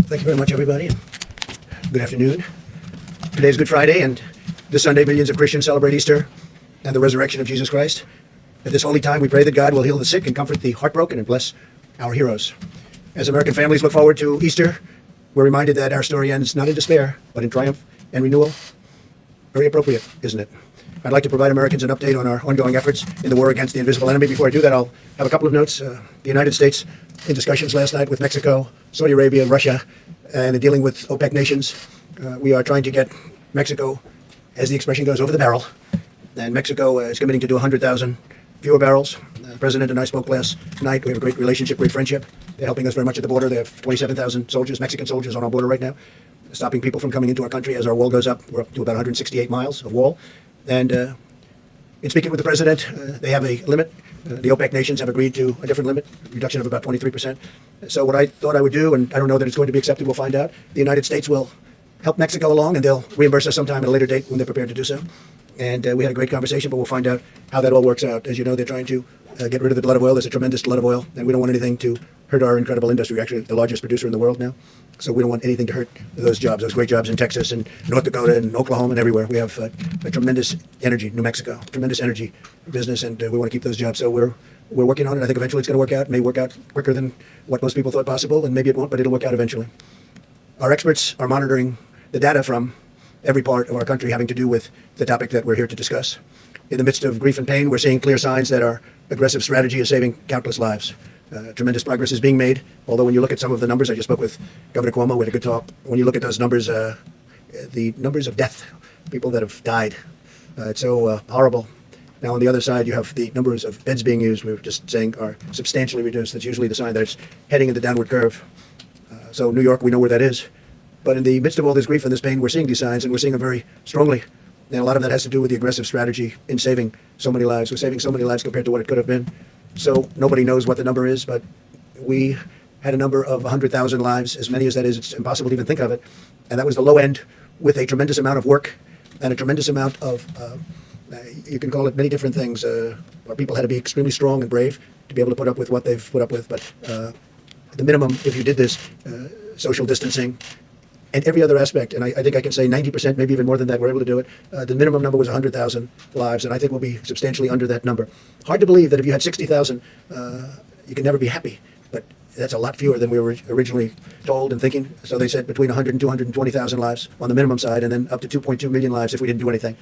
Thank you very much, everybody. Good afternoon. Today is Good Friday, and this Sunday, millions of Christians celebrate Easter and the resurrection of Jesus Christ. At this holy time, we pray that God will heal the sick and comfort the heartbroken and bless our heroes. As American families look forward to Easter, we're reminded that our story ends not in despair, but in triumph and renewal. Very appropriate, isn't it? I'd like to provide Americans an update on our ongoing efforts in the war against the invisible enemy. Before I do that, I'll have a couple of notes. The United States, in discussions last night with Mexico, Saudi Arabia, Russia, and in dealing with OPEC nations, we are trying to get Mexico, as the expression goes, over the barrel. And Mexico is committing to do 100,000 fewer barrels. The President and I spoke last night. We have a great relationship, great friendship. They're helping us very much at the border. They have 27,000 soldiers, Mexican soldiers, on our border right now, stopping people from coming into our country as our wall goes up. We're up to about 168 miles of wall. And in speaking with the President, they have a limit. The OPEC nations have agreed to a different limit, reduction of about 23%. So what I thought I would do, and I don't know that it's going to be accepted, we'll find out, the United States will help Mexico along, and they'll reimburse us sometime at a later date when they're prepared to do so. And we had a great conversation, but we'll find out how that all works out. As you know, they're trying to get rid of the glut of oil. There's a tremendous glut of oil, and we don't want anything to hurt our incredible industry. We're actually the largest producer in the world now. So we don't want anything to hurt those jobs, those great jobs in Texas and North Dakota and Oklahoma and everywhere. We have a tremendous energy, New Mexico, tremendous energy business, and we want to keep those jobs. So we're working on it. I think eventually it's going to work out. It may work out quicker than what most people thought possible, and maybe it won't, but it'll work out eventually. Our experts are monitoring the data from every part of our country having to do with the topic that we're here to discuss. In the midst of grief and pain, we're seeing clear signs that our aggressive strategy is saving countless lives. Tremendous progress is being made, although when you look at some of the numbers, I just spoke with Governor Cuomo, we had a good talk. When you look at those numbers, the numbers of death, people that have died, it's so horrible. Now on the other side, you have the numbers of beds being used, we were just saying, are substantially reduced. That's usually the sign that it's heading in the downward curve. So New York, we know where that is. But in the midst of all this grief and this pain, we're seeing these signs, and we're seeing them very strongly. And a lot of that has to do with the aggressive strategy in saving so many lives. We're saving so many lives compared to what it could have been. So nobody knows what the number is, but we had a number of 100,000 lives. As many as that is, it's impossible to even think of it. And that was the low end, with a tremendous amount of work and a tremendous amount of, you can call it many different things. Our people had to be extremely strong and brave to be able to put up with what they've put up with. But the minimum, if you did this, social distancing, and every other aspect, and I think I can say 90%, maybe even more than that, we're able to do it. The minimum number was 100,000 lives, and I think we'll be substantially under that number. Hard to believe that if you had 60,000, you can never be happy, but that's a lot fewer than we were originally told and thinking. So they said between 100 and 220,000 lives on the minimum side, and then up to 2.2 million lives if we didn't do anything.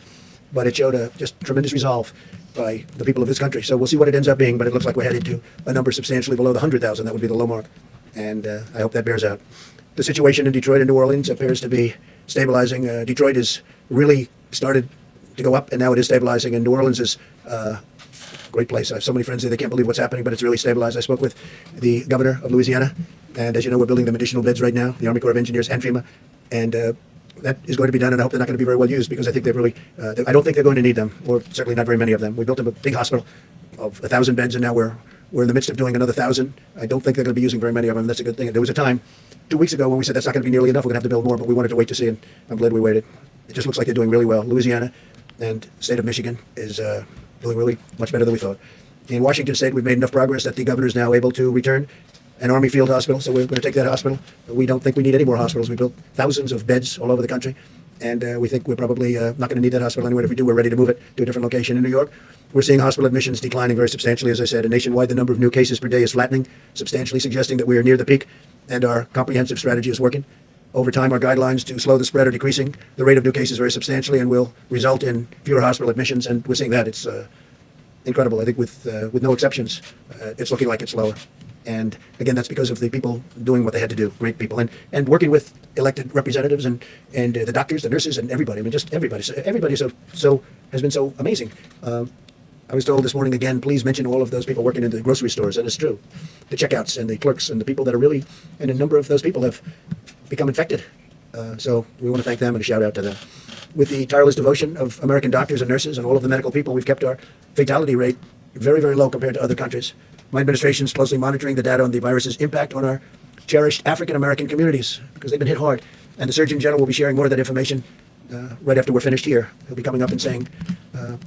But it showed a just tremendous resolve by the people of this country. So we'll see what it ends up being, but it looks like we're headed to a number substantially below the 100,000. That would be the low mark, and I hope that bears out. The situation in Detroit and New Orleans appears to be stabilizing. Detroit has really started to go up, and now it is stabilizing. And New Orleans is a great place. I have so many friends there, they can't believe what's happening, but it's really stabilized. I spoke with the governor of Louisiana, and as you know, we're building them additional beds right now, the Army Corps of Engineers and FEMA, and that is going to be done, and I hope they're not going to be very well used, because I think they've really, I don't think they're going to need them, or certainly not very many of them. We built them a big hospital of 1,000 beds, and now we're in the midst of doing another 1,000. I don't think they're going to be using very many of them. That's a good thing. There was a time 2 weeks ago when we said that's not going to be nearly enough, we're going to have to build more, but we wanted to wait to see, and I'm glad we waited. It just looks like they're doing really well. Louisiana and the state of Michigan is doing really much better than we thought. In Washington State, we've made enough progress that the governor is now able to return an Army field hospital, so we're going to take that hospital. We don't think we need any more hospitals. We built thousands of beds all over the country, and we think we're probably not going to need that hospital anyway. If we do, we're ready to move it to a different location in New York. We're seeing hospital admissions declining very substantially, as I said, and nationwide the number of new cases per day is flattening, substantially suggesting that we are near the peak, and our comprehensive strategy is working. Over time, our guidelines to slow the spread are decreasing the rate of new cases very substantially, and will result in fewer hospital admissions, and we're seeing that. It's incredible. I think with no exceptions, it's looking like it's lower. And again, that's because of the people doing what they had to do, great people, and working with elected representatives and the doctors, the nurses, and everybody. I mean, just everybody. So everybody so has been so amazing. I was told this morning again, please mention all of those people working in the grocery stores, and it's true. The checkouts and the clerks and the people that are really, and a number of those people have become infected. So we want to thank them and a shout out to them. With the tireless devotion of American doctors and nurses and all of the medical people, we've kept our fatality rate very, very low compared to other countries. My administration is closely monitoring the data on the virus's impact on our cherished African-American communities, because they've been hit hard. And the Surgeon General will be sharing more of that information right after we're finished here. He'll be coming up and saying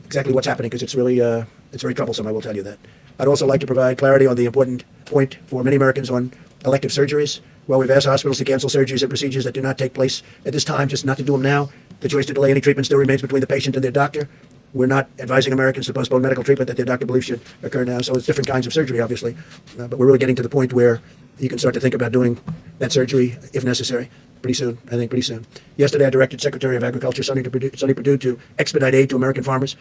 exactly what's happening, because it's really, it's very troublesome, I will tell you that. I'd also like to provide clarity on the important point for many Americans on elective surgeries. Well, we've asked hospitals to cancel surgeries and procedures that do not take place at this time, just not to do them now. The choice to delay any treatment still remains between the patient and their doctor. We're not advising Americans to postpone medical treatment that their doctor believes should occur now. So it's different kinds of surgery, obviously. But we're really getting to the point where you can start to think about doing that surgery, if necessary, pretty soon, I think pretty soon. Yesterday, I directed Secretary of Agriculture Sonny Perdue to expedite aid to American farmers.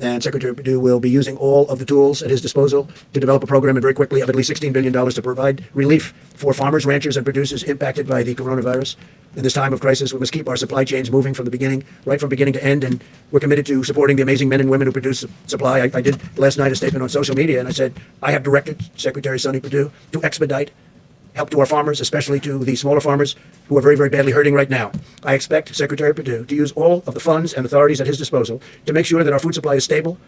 And Secretary Perdue will be using all of the tools at his disposal to develop a program and very quickly of at least $16 billion to provide relief for farmers, ranchers, and producers impacted by the coronavirus. In this time of crisis, we must keep our supply chains moving from the beginning, right from beginning to end, and we're committed to supporting the amazing men and women who produce supply. I did last night a statement on social media, and I said, I have directed Secretary Sonny Perdue to expedite help to our farmers, especially to the smaller farmers who are very, very badly hurting right now. I expect Secretary Perdue to use all of the funds and authorities at his disposal to make sure that our food supply is stable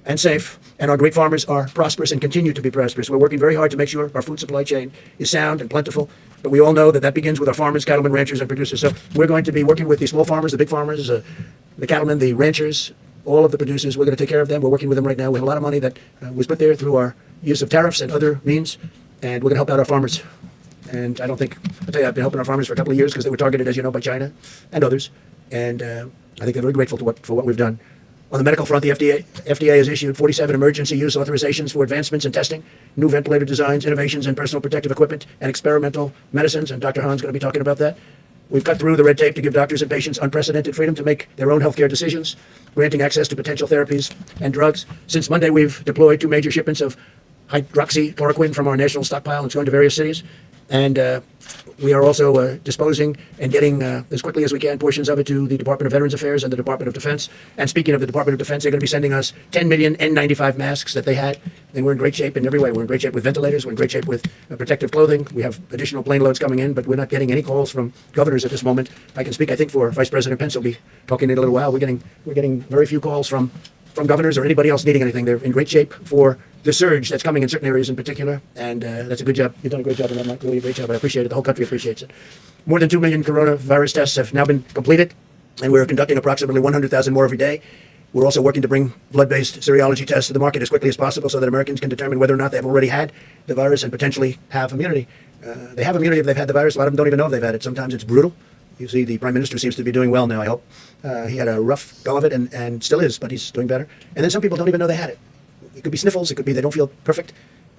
and safe, and our great farmers are prosperous and continue to be prosperous. We're working very hard to make sure our food supply chain is sound and plentiful, but we all know that that begins with our farmers, cattlemen, ranchers, and producers. So we're going to be working with the small farmers, the big farmers, the cattlemen, the ranchers, all of the producers. We're going to take care of them. We're working with them right now. We have a lot of money that was put there through our use of tariffs and other means, and we're going to help out our farmers. And I'll tell you, I've been helping our farmers for a couple of years because they were targeted, as you know, by China and others. And I think they're very grateful for what we've done. On the medical front, the FDA has issued 47 emergency use authorizations for advancements in testing, new ventilator designs, innovations in personal protective equipment, and experimental medicines. And Dr. Hahn's going to be talking about that. We've cut through the red tape to give doctors and patients unprecedented freedom to make their own healthcare decisions, granting access to potential therapies and drugs. Since Monday, we've deployed 2 major shipments of hydroxychloroquine from our national stockpile and it's going to various cities. And we are also disposing and getting, as quickly as we can, portions of it to the Department of Veterans Affairs and the Department of Defense. And speaking of the Department of Defense, they're going to be sending us 10 million N95 masks that they had. And we're in great shape in every way. We're in great shape with ventilators. We're in great shape with protective clothing. We have additional plane loads coming in, but we're not getting any calls from governors at this moment. I can speak, I think, for Vice President Pence. Will be talking in a little while. We're getting very few calls from governors or anybody else needing anything. They're in great shape for the surge that's coming in certain areas in particular, and that's a good job. You've done a great job on that, Mike. Really a great job. I appreciate it. The whole country appreciates it. More than 2 million coronavirus tests have now been completed, and we're conducting approximately 100,000 more every day. We're also working to bring blood-based serology tests to the market as quickly as possible so that Americans can determine whether or not they've already had the virus and potentially have immunity. They have immunity if they've had the virus. A lot of them don't even know if they've had it. Sometimes it's brutal. You see, the Prime Minister seems to be doing well now, I hope. He had a rough go of it and still is, but he's doing better. And then some people don't even know they had it. It could be sniffles, it could be they don't feel perfect,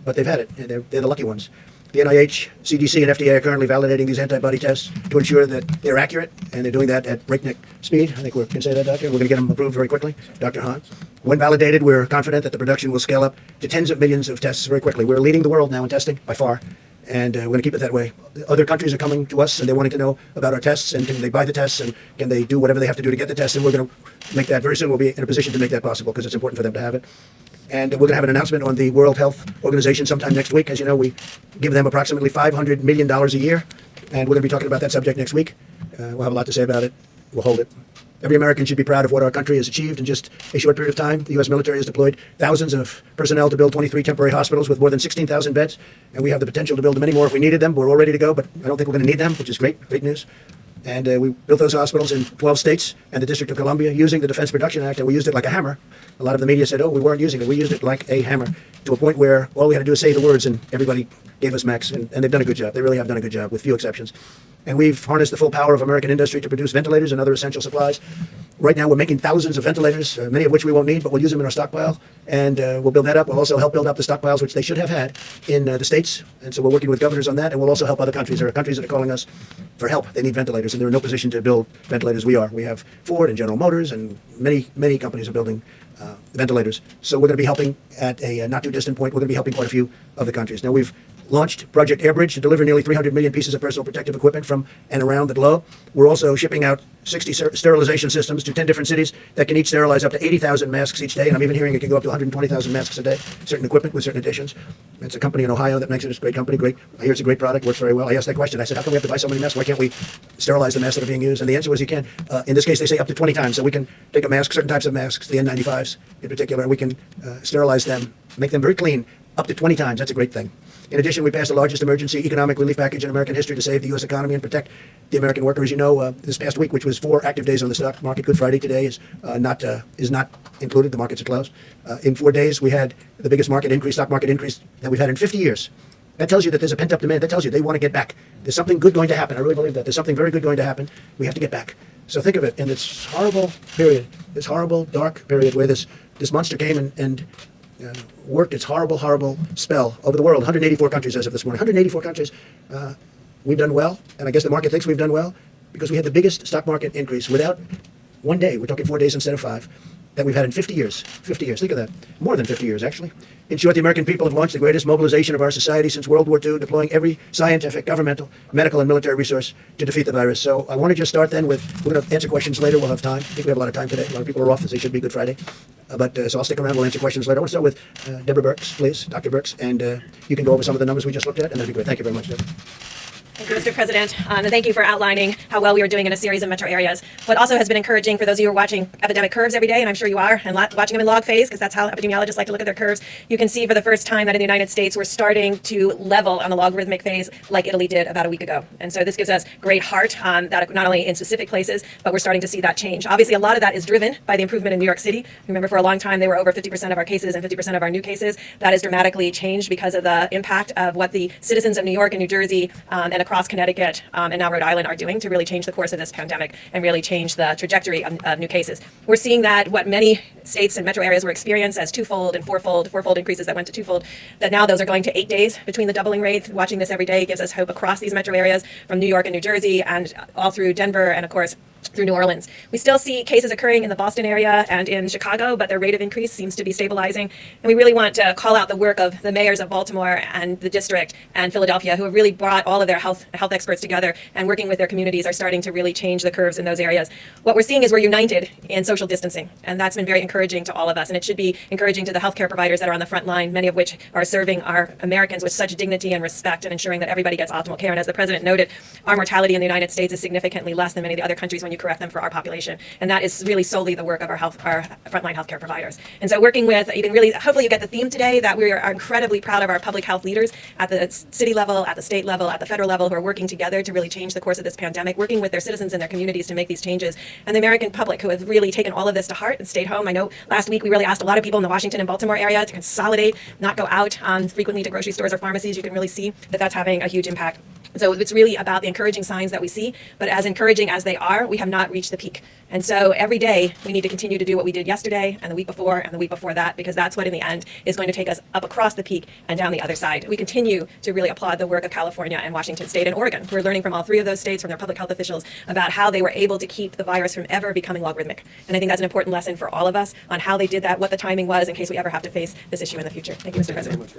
but they've had it, and they're the lucky ones. The NIH, CDC, and FDA are currently validating these antibody tests to ensure that they're accurate, and they're doing that at breakneck speed. I think we can say that, Doctor. We're going to get them approved very quickly, Dr. Hahn. When validated, we're confident that the production will scale up to tens of millions of tests very quickly. We're leading the world now in testing by far, and we're going to keep it that way. Other countries are coming to us, and they're wanting to know about our tests, and can they buy the tests, and can they do whatever they have to do to get the tests, and we're going to make that very soon. We'll be in a position to make that possible because it's important for them to have it. And we're going to have an announcement on the World Health Organization sometime next week. As you know, we give them approximately $500 million a year, and we're going to be talking about that subject next week. We'll have a lot to say about it. We'll hold it. Every American should be proud of what our country has achieved in just a short period of time. The U.S. military has deployed thousands of personnel to build 23 temporary hospitals with more than 16,000 beds, and we have the potential to build many more if we needed them. We're all ready to go, but I don't think we're going to need them, which is great news. And we built those hospitals in 12 states and the District of Columbia using the Defense Production Act, and we used it like a hammer. A lot of the media said, oh, we weren't using it. We used it like a hammer to a point where all we had to do is say the words and everybody gave us max, and they've done a good job. They really have done a good job with few exceptions. And we've harnessed the full power of American industry to produce ventilators and other essential supplies. Right now, we're making thousands of ventilators, many of which we won't need, but we'll use them in our stockpile, and we'll build that up. We'll also help build up the stockpiles, which they should have had in the states, and so we're working with governors on that, and we'll also help other countries. There are countries that are calling us for help. They need ventilators, and they're in no position to build ventilators. We are. We have Ford and General Motors, and many companies are building ventilators. So we're going to be helping at a not too distant point. We're going to be helping quite a few of the countries. Now, we've launched Project Airbridge to deliver nearly 300 million pieces of personal protective equipment from and around the globe. We're also shipping out 60 sterilization systems to 10 different cities that can each sterilize up to 80,000 masks each day, and I'm even hearing it can go up to 120,000 masks a day, certain equipment with certain additions. It's a company in Ohio that makes it. It's a great company, I hear it's a great product, works very well. I asked that question. I said, how come we have to buy so many masks? Why can't we sterilize the masks that are being used? And the answer was you can. In this case, they say up to 20 times. So we can take a mask, certain types of masks, the N95s in particular, and we can sterilize them, make them very clean, up to 20 times. That's a great thing. In addition, we passed the largest emergency economic relief package in American history to save the U.S. economy and protect the American worker. As you know, this past week, which was 4 active days on the stock market, Good Friday today is not included. The markets are closed. In 4 days, we had the biggest stock market increase that we've had in 50 years. That tells you that there's a pent-up demand. That tells you they want to get back. There's something good going to happen. I really believe that. There's something very good going to happen. We have to get back. So think of it in this horrible period, this horrible, dark period where this monster came and worked its horrible, horrible spell over the world. 184 countries as of this morning. 184 countries. We've done well, and I guess the market thinks we've done well because we had the biggest stock market increase without one day. We're talking 4 days instead of 5. That we've had in 50 years. 50 years. Think of that. More than 50 years, actually. In short, the American people have launched the greatest mobilization of our society since World War II, deploying every scientific, governmental, medical, and military resource to defeat the virus. So I want to just start then with, we're going to answer questions later. We'll have time. I think we have a lot of time today. A lot of people are off, as they should be, Good Friday. So I'll stick around. We'll answer questions later. I want to start with Deborah Birx, please, Dr. Birx, and you can go over some of the numbers we just looked at, and that'd be great. Thank you very much, Deborah. Thank you, Mr. President, and thank you for outlining how well we are doing in a series of metro areas. What also has been encouraging for those of you who are watching epidemic curves every day, and I'm sure you are, and watching them in log phase, because that's how epidemiologists like to look at their curves, you can see for the first time that in the United States we're starting to level on the logarithmic phase like Italy did about a week ago. And so this gives us great heart that not only in specific places, but we're starting to see that change. Obviously, a lot of that is driven by the improvement in New York City. Remember, for a long time, they were over 50% of our cases and 50% of our new cases. That has dramatically changed because of the impact of what the citizens of New York and New Jersey and across Connecticut and now Rhode Island are doing to really change the course of this pandemic and really change the trajectory of new cases. We're seeing that what many states and metro areas were experiencing as twofold and fourfold increases that went to twofold, that now those are going to 8 days between the doubling rates. Watching this every day gives us hope across these metro areas from New York and New Jersey and all through Denver and, of course, through New Orleans. We still see cases occurring in the Boston area and in Chicago, but their rate of increase seems to be stabilizing. And we really want to call out the work of the mayors of Baltimore and the district and Philadelphia, who have really brought all of their health experts together and working with their communities are starting to really change the curves in those areas. What we're seeing is we're united in social distancing, and that's been very encouraging to all of us. And it should be encouraging to the healthcare providers that are on the front line, many of which are serving our Americans with such dignity and respect and ensuring that everybody gets optimal care. And as the president noted, our mortality in the United States is significantly less than many of the other countries when you correct them for our population. And that is really solely the work of our frontline healthcare providers. And so working with, you can really, hopefully you get the theme today that we are incredibly proud of our public health leaders at the city level, at the state level, at the federal level, who are working together to really change the course of this pandemic, working with their citizens and their communities to make these changes. And the American public who have really taken all of this to heart and stayed home. I know last week we really asked a lot of people in the Washington and Baltimore area to consolidate, not go out frequently to grocery stores or pharmacies. You can really see that that's having a huge impact. So it's really about the encouraging signs that we see, but as encouraging as they are, we have not reached the peak. And so every day we need to continue to do what we did yesterday and the week before and the week before that, because that's what in the end is going to take us up across the peak and down the other side. We continue to really applaud the work of California and Washington State and Oregon. We're learning from all three of those states, from their public health officials, about how they were able to keep the virus from ever becoming logarithmic. And I think that's an important lesson for all of us on how they did that, what the timing was, in case we ever have to face this issue in the future. Thank you, Mr. President.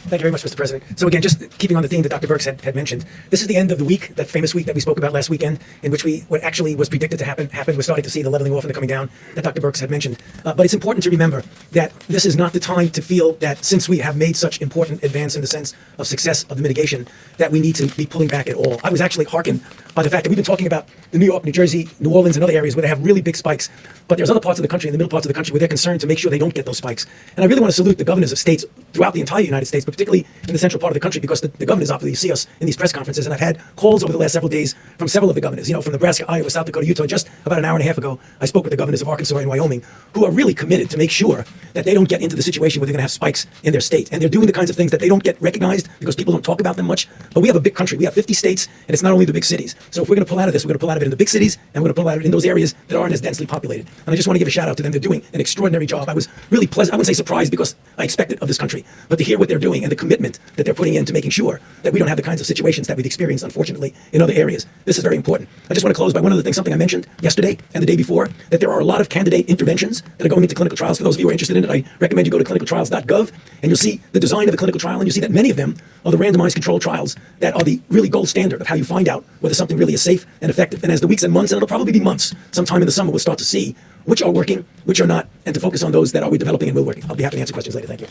Thank you very much, Mr. President. So again, just keeping on the theme that Dr. Birx had mentioned, this is the end of the week, that famous week that we spoke about last weekend, in which what actually was predicted to happen. We're starting to see the leveling off and the coming down that Dr. Birx had mentioned. But it's important to remember that this is not the time to feel that since we have made such important advance in the sense of success of the mitigation, that we need to be pulling back at all. I was actually hearkened by the fact that we've been talking about the New York, New Jersey, New Orleans, and other areas where they have really big spikes. But there's other parts of the country, in the middle parts of the country, where they're concerned to make sure they don't get those spikes. And I really want to salute the governors of states throughout the entire United States, but particularly in the central part of the country, because the governors obviously see us in these press conferences. And I've had calls over the last several days from several of the governors, from Nebraska, Iowa, South Dakota, Utah. Just about an hour and a half ago, I spoke with the governors of Arkansas and Wyoming, who are really committed to make sure that they don't get into the situation where they're going to have spikes in their state. And they're doing the kinds of things that they don't get recognized because people don't talk about them much. But we have a big country. We have 50 states, and it's not only the big cities. So if we're going to pull out of this, we're going to pull out of it in the big cities, and we're going to pull out of it in those areas that aren't as densely populated. And I just want to give a shout out to them. They're doing an extraordinary job. I was really pleasant. I wouldn't say surprised, because I expect it of this country, but to hear what they're doing and the commitment that they're putting into making sure that we don't have the kinds of situations that we've experienced, unfortunately, in other areas. This is very important. I just want to close by one other thing, something I mentioned yesterday and the day before, that there are a lot of candidate interventions that are going into clinical trials. For those of you who are interested in it, I recommend you go to clinicaltrials.gov, and you'll see the design of the clinical trial, and you'll see that many of them are the randomized controlled trials that are the really gold standard of how you find out whether something really is safe and effective. And as the weeks and months, and it'll probably be months, sometime in the summer, we'll start to see which are working, which are not, and to focus on those that are we developing and will working. I'll be happy to answer questions later. Thank you.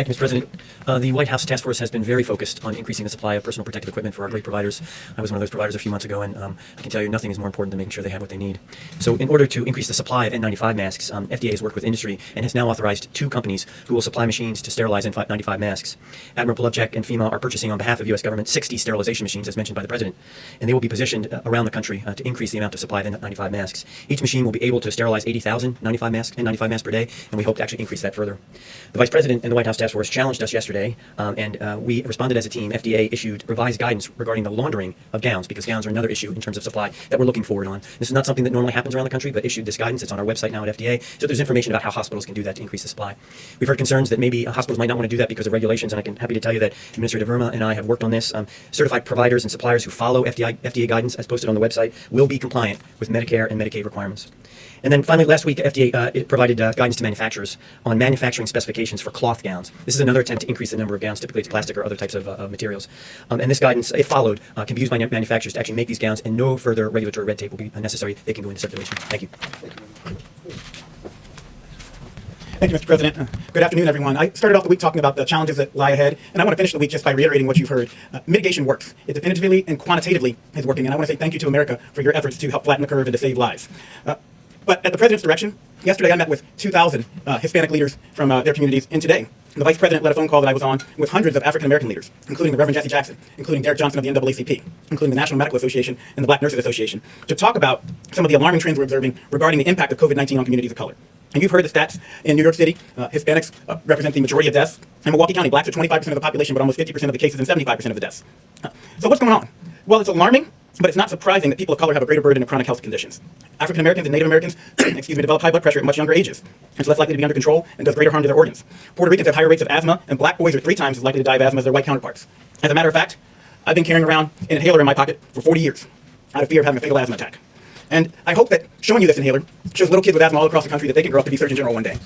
Thank you, Mr. President. The White House Task Force has been very focused on increasing the supply of personal protective equipment for our great providers. I was one of those providers a few months ago, and I can tell you nothing is more important than making sure they have what they need. So in order to increase the supply of N95 masks, FDA has worked with industry and has now authorized 2 companies who will supply machines to sterilize N95 masks. Admiral Polovchek and FEMA are purchasing on behalf of U.S. government 60 sterilization machines, as mentioned by the President, and they will be positioned around the country to increase the amount of supply of N95 masks. Each machine will be able to sterilize 80,000 N95 masks per day, and we hope to actually increase that further. The Vice President and the White House Task Force challenged us yesterday, and we responded as a team. FDA issued revised guidance regarding the laundering of gowns, because gowns are another issue in terms of supply that we're looking forward on. This is not something that normally happens around the country, but issued this guidance. It's on our website now at FDA, so there's information about how hospitals can do that to increase the supply. We've heard concerns that maybe hospitals might not want to do that because of regulations, and I can happy to tell you that Administrator Verma and I have worked on this. Certified providers and suppliers who follow FDA guidance as posted on the website will be compliant with Medicare and Medicaid requirements. And then finally, last week, FDA it provided guidance to manufacturers on manufacturing specifications for cloth gowns. This is another attempt to increase the number of gowns. Typically, it's plastic or other types of materials. And this guidance, if followed, can be used by manufacturers to actually make these gowns, and no further regulatory red tape will be necessary. They can go into circulation. Thank you. Thank you, Mr. President. Good afternoon, everyone. I started off the week talking about the challenges that lie ahead, and I want to finish the week just by reiterating what you've heard. Mitigation works. It definitively and quantitatively is working, and I want to say thank you to America for your efforts to help flatten the curve and to save lives. But at the President's direction, yesterday I met with 2,000 Hispanic leaders from their communities, and today the Vice President led a phone call that I was on with hundreds of African-American leaders, including the Reverend Jesse Jackson, including Derek Johnson of the NAACP, including the National Medical Association and the Black Nurses Association, to talk about some of the alarming trends we're observing regarding the impact of COVID-19 on communities of color. And you've heard the stats. In New York City, Hispanics represent the majority of deaths. In Milwaukee County, blacks are 25% of the population, but almost 50% of the cases and 75% of the deaths. So what's going on? Well, it's alarming, but it's not surprising that people of color have a greater burden of chronic health conditions. African Americans and Native Americans develop high blood pressure at much younger ages. It's less likely to be under control and does greater harm to their organs. Puerto Ricans have higher rates of asthma, and black boys are 3 times as likely to die of asthma as their white counterparts. As a matter of fact, I've been carrying around an inhaler in my pocket for 40 years out of fear of having a fatal asthma attack. And I hope that showing you this inhaler shows little kids with asthma all across the country that they can grow up to be Surgeon General one day.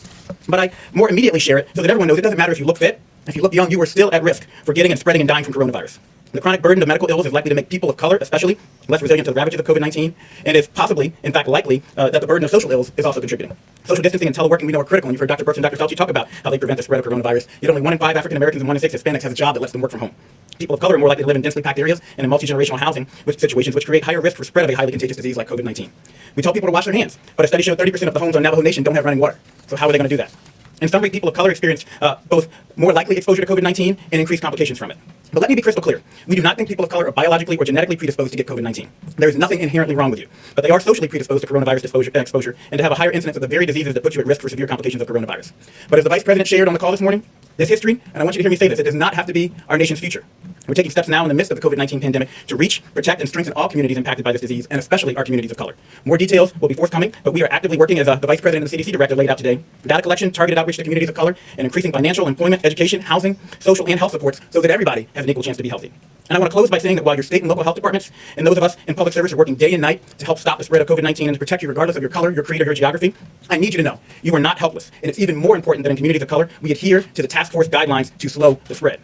But I more immediately share it so that everyone knows it doesn't matter if you look fit. If you look young, you are still at risk for getting and spreading and dying from coronavirus. The chronic burden of medical ills is likely to make people of color, especially, less resilient to the ravages of COVID-19, and is possibly, in fact, likely that the burden of social ills is also contributing. Social distancing and teleworking we know are critical, and you've heard Dr. Birx and Dr. Fauci talk about how they prevent the spread of coronavirus. Yet only 1 in 5 African Americans and 1 in 6 Hispanics has a job that lets them work from home. People of color are more likely to live in densely packed areas and in multi-generational housing situations which create higher risk for spread of a highly contagious disease like COVID-19. We tell people to wash their hands, but a study showed 30% of the homes on Navajo Nation don't have running water. So how are they going to do that? In summary, people of color experience both more likely exposure to COVID-19 and increased complications from it. But let me be crystal clear. We do not think people of color are biologically or genetically predisposed to get COVID-19. There is nothing inherently wrong with you. But they are socially predisposed to coronavirus exposure and to have a higher incidence of the very diseases that put you at risk for severe complications of coronavirus. But as the Vice President shared on the call this morning, this history, and I want you to hear me say this, it does not have to be our nation's future. We're taking steps now in the midst of the COVID-19 pandemic to reach, protect, and strengthen all communities impacted by this disease, and especially our communities of color. More details will be forthcoming, but we are actively working, as the Vice President and the CDC Director laid out today, data collection, targeted outreach to communities of color, and increasing financial, employment, education, housing, social, and health supports so that everybody has an equal chance to be healthy. And I want to close by saying that while your state and local health departments and those of us in public service are working day and night to help stop the spread of COVID-19 and to protect you regardless of your color, your creed, or your geography, I need you to know you are not helpless. And it's even more important that in communities of color, we adhere to the task force guidelines to slow the spread.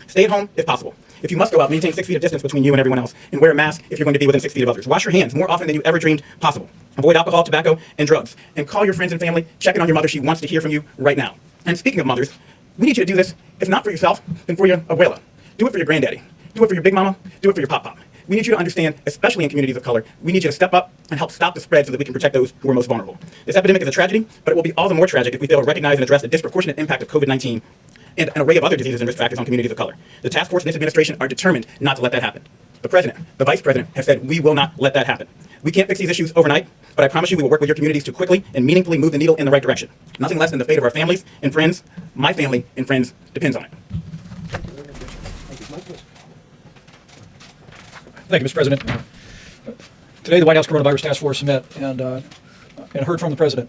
Stay at home if possible. If you must go out, maintain 6 feet of distance between you and everyone else, and wear a mask if you're going to be within 6 feet of others. Wash your hands more often than you ever dreamed possible. Avoid alcohol, tobacco, and drugs. And call your friends and family. Check in on your mother. She wants to hear from you right now. And speaking of mothers, we need you to do this, if not for yourself, then for your abuela. Do it for your granddaddy. Do it for your big mama. Do it for your pop-pop. We need you to understand, especially in communities of color, we need you to step up and help stop the spread so that we can protect those who are most vulnerable. This epidemic is a tragedy, but it will be all the more tragic if we fail to recognize and address the disproportionate impact of COVID-19 and an array of other diseases and risk factors on communities of color. The task force and this administration are determined not to let that happen. The President, the Vice President have said we will not let that happen. We can't fix these issues overnight, but I promise you we will work with your communities to quickly and meaningfully move the needle in the right direction. Nothing less than the fate of our families and friends, my family and friends, depends on it. Thank you, Mr. President. Today, the White House Coronavirus Task Force met and heard from the President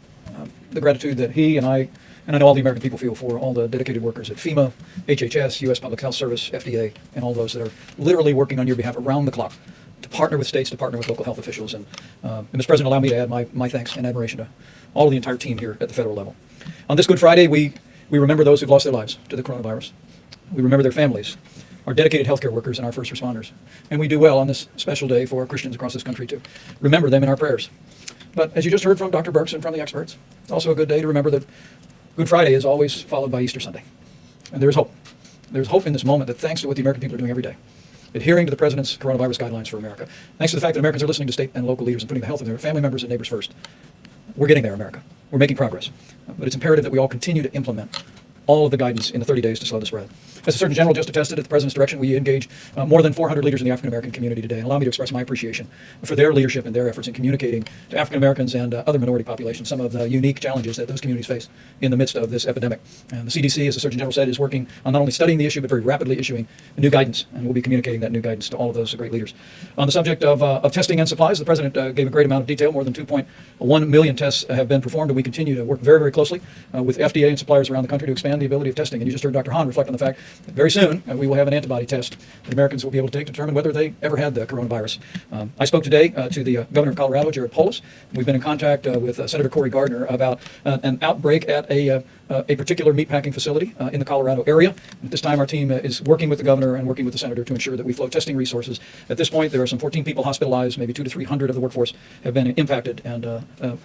the gratitude that he and I know all the American people feel for all the dedicated workers at FEMA, HHS, U.S. Public Health Service, FDA, and all those that are literally working on your behalf around the clock to partner with states, to partner with local health officials. And Mr. President, allow me to add my thanks and admiration to all of the entire team here at the federal level. On this Good Friday, we remember those who've lost their lives to the coronavirus. We remember their families, our dedicated healthcare workers, and our first responders. And we do well on this special day for Christians across this country to remember them in our prayers. But as you just heard from Dr. Birx and from the experts, it's also a good day to remember that Good Friday is always followed by Easter Sunday. And there is hope. There's hope in this moment that thanks to what the American people are doing every day, adhering to the President's coronavirus guidelines for America, thanks to the fact that Americans are listening to state and local leaders and putting the health of their family members and neighbors first, we're getting there, America. We're making progress. But it's imperative that we all continue to implement all of the guidance in the 30 days to slow the spread. As the Surgeon General just attested, at the President's direction, we engage more than 400 leaders in the African American community today. And allow me to express my appreciation for their leadership and their efforts in communicating to African Americans and other minority populations some of the unique challenges that those communities face in the midst of this epidemic. And the CDC, as the Surgeon General said, is working on not only studying the issue, but very rapidly issuing new guidance. And we'll be communicating that new guidance to all of those great leaders. On the subject of testing and supplies, the President gave a great amount of detail. More than 2.1 million tests have been performed, and we continue to work very, very closely with FDA and suppliers around the country to expand the ability of testing. And you just heard Dr. Hahn reflect on the fact that very soon we will have an antibody test that Americans will be able to take to determine whether they ever had the coronavirus. I spoke today to the governor of Colorado, Jared Polis. We've been in contact with Senator Cory Gardner about an outbreak at a particular meatpacking facility in the Colorado area. At this time, our team is working with the governor and working with the senator to ensure that we flow testing resources. At this point, there are some 14 people hospitalized, maybe 200 to 300 of the workforce have been impacted, and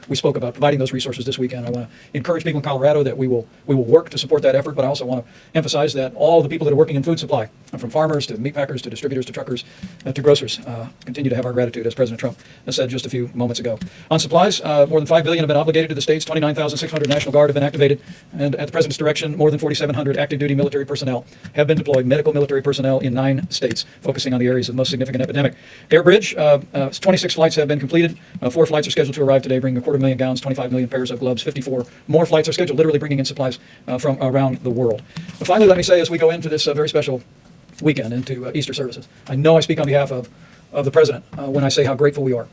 we spoke about providing those resources this weekend. I want to encourage people in Colorado that we will work to support that effort, but I also want to emphasize that all the people that are working in food supply, from farmers to meatpackers to distributors to truckers to grocers, continue to have our gratitude, as President Trump has said just a few moments ago. On supplies, more than $5 billion have been obligated to the states. 29,600 National Guard have been activated, and at the President's direction, more than 4,700 active duty military personnel have been deployed, medical military personnel in 9 states, focusing on the areas of most significant epidemic. Air bridge, 26 flights have been completed. 4 flights are scheduled to arrive today, bringing 250,000 gallons, 25 million pairs of gloves. 54 more flights are scheduled, literally bringing in supplies from around the world. But finally, let me say, as we go into this very special weekend, into Easter services, I know I speak on behalf of the President when I say how grateful we are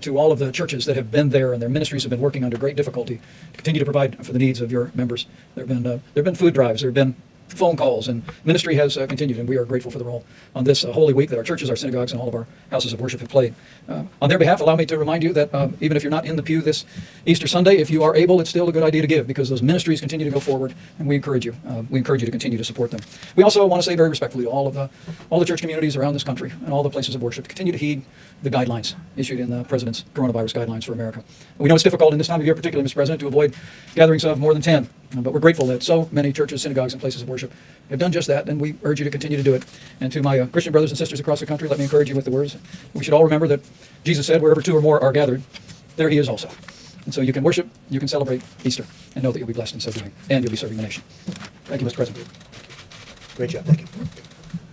to all of the churches that have been there, and their ministries have been working under great difficulty to continue to provide for the needs of your members. There have been food drives, there have been phone calls, and ministry has continued, and we are grateful for the role on this Holy Week that our churches, our synagogues, and all of our houses of worship have played. On their behalf, allow me to remind you that even if you're not in the pew this Easter Sunday, if you are able, it's still a good idea to give, because those ministries continue to go forward, and we encourage you. We encourage you to continue to support them. We also want to say very respectfully to all the church communities around this country and all the places of worship, continue to heed the guidelines issued in the President's coronavirus guidelines for America. We know it's difficult in this time of year, particularly, Mr. President, to avoid gatherings of more than 10, but we're grateful that so many churches, synagogues, and places of worship have done just that, and we urge you to continue to do it. And to my Christian brothers and sisters across the country, let me encourage you with the words. We should all remember that Jesus said, wherever 2 or more are gathered, there he is also. And so you can worship, you can celebrate Easter, and know that you'll be blessed in so doing, and you'll be serving the nation. Thank you, Mr. President. Great job. Thank you.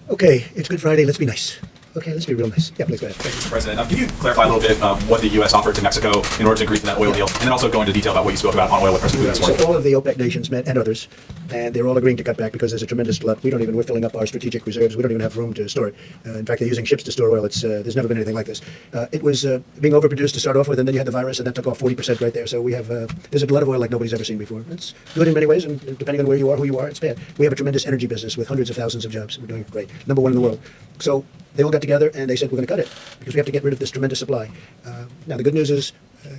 Okay, it's Good Friday. Let's be nice. Okay, let's be real nice. Yeah, please go ahead. Mr. President, can you clarify a little bit what the U.S. offered to Mexico in order to agree to that oil deal, and then also go into detail about what you spoke about on oil with President Putin this morning? So all of the OPEC nations met, and others, and they're all agreeing to cut back because there's a tremendous glut. We're filling up our strategic reserves. We don't even have room to store it. In fact, they're using ships to store oil. There's never been anything like this. It was being overproduced to start off with, and then you had the virus, and that took off 40% right there. So we have there's a glut of oil like nobody's ever seen before. It's good in many ways, and depending on where you are, who you are, it's bad. We have a tremendous energy business with hundreds of thousands of jobs. We're doing great. #1 in the world. So they all got together and they said, we're going to cut it because we have to get rid of this tremendous supply. Now, the good news is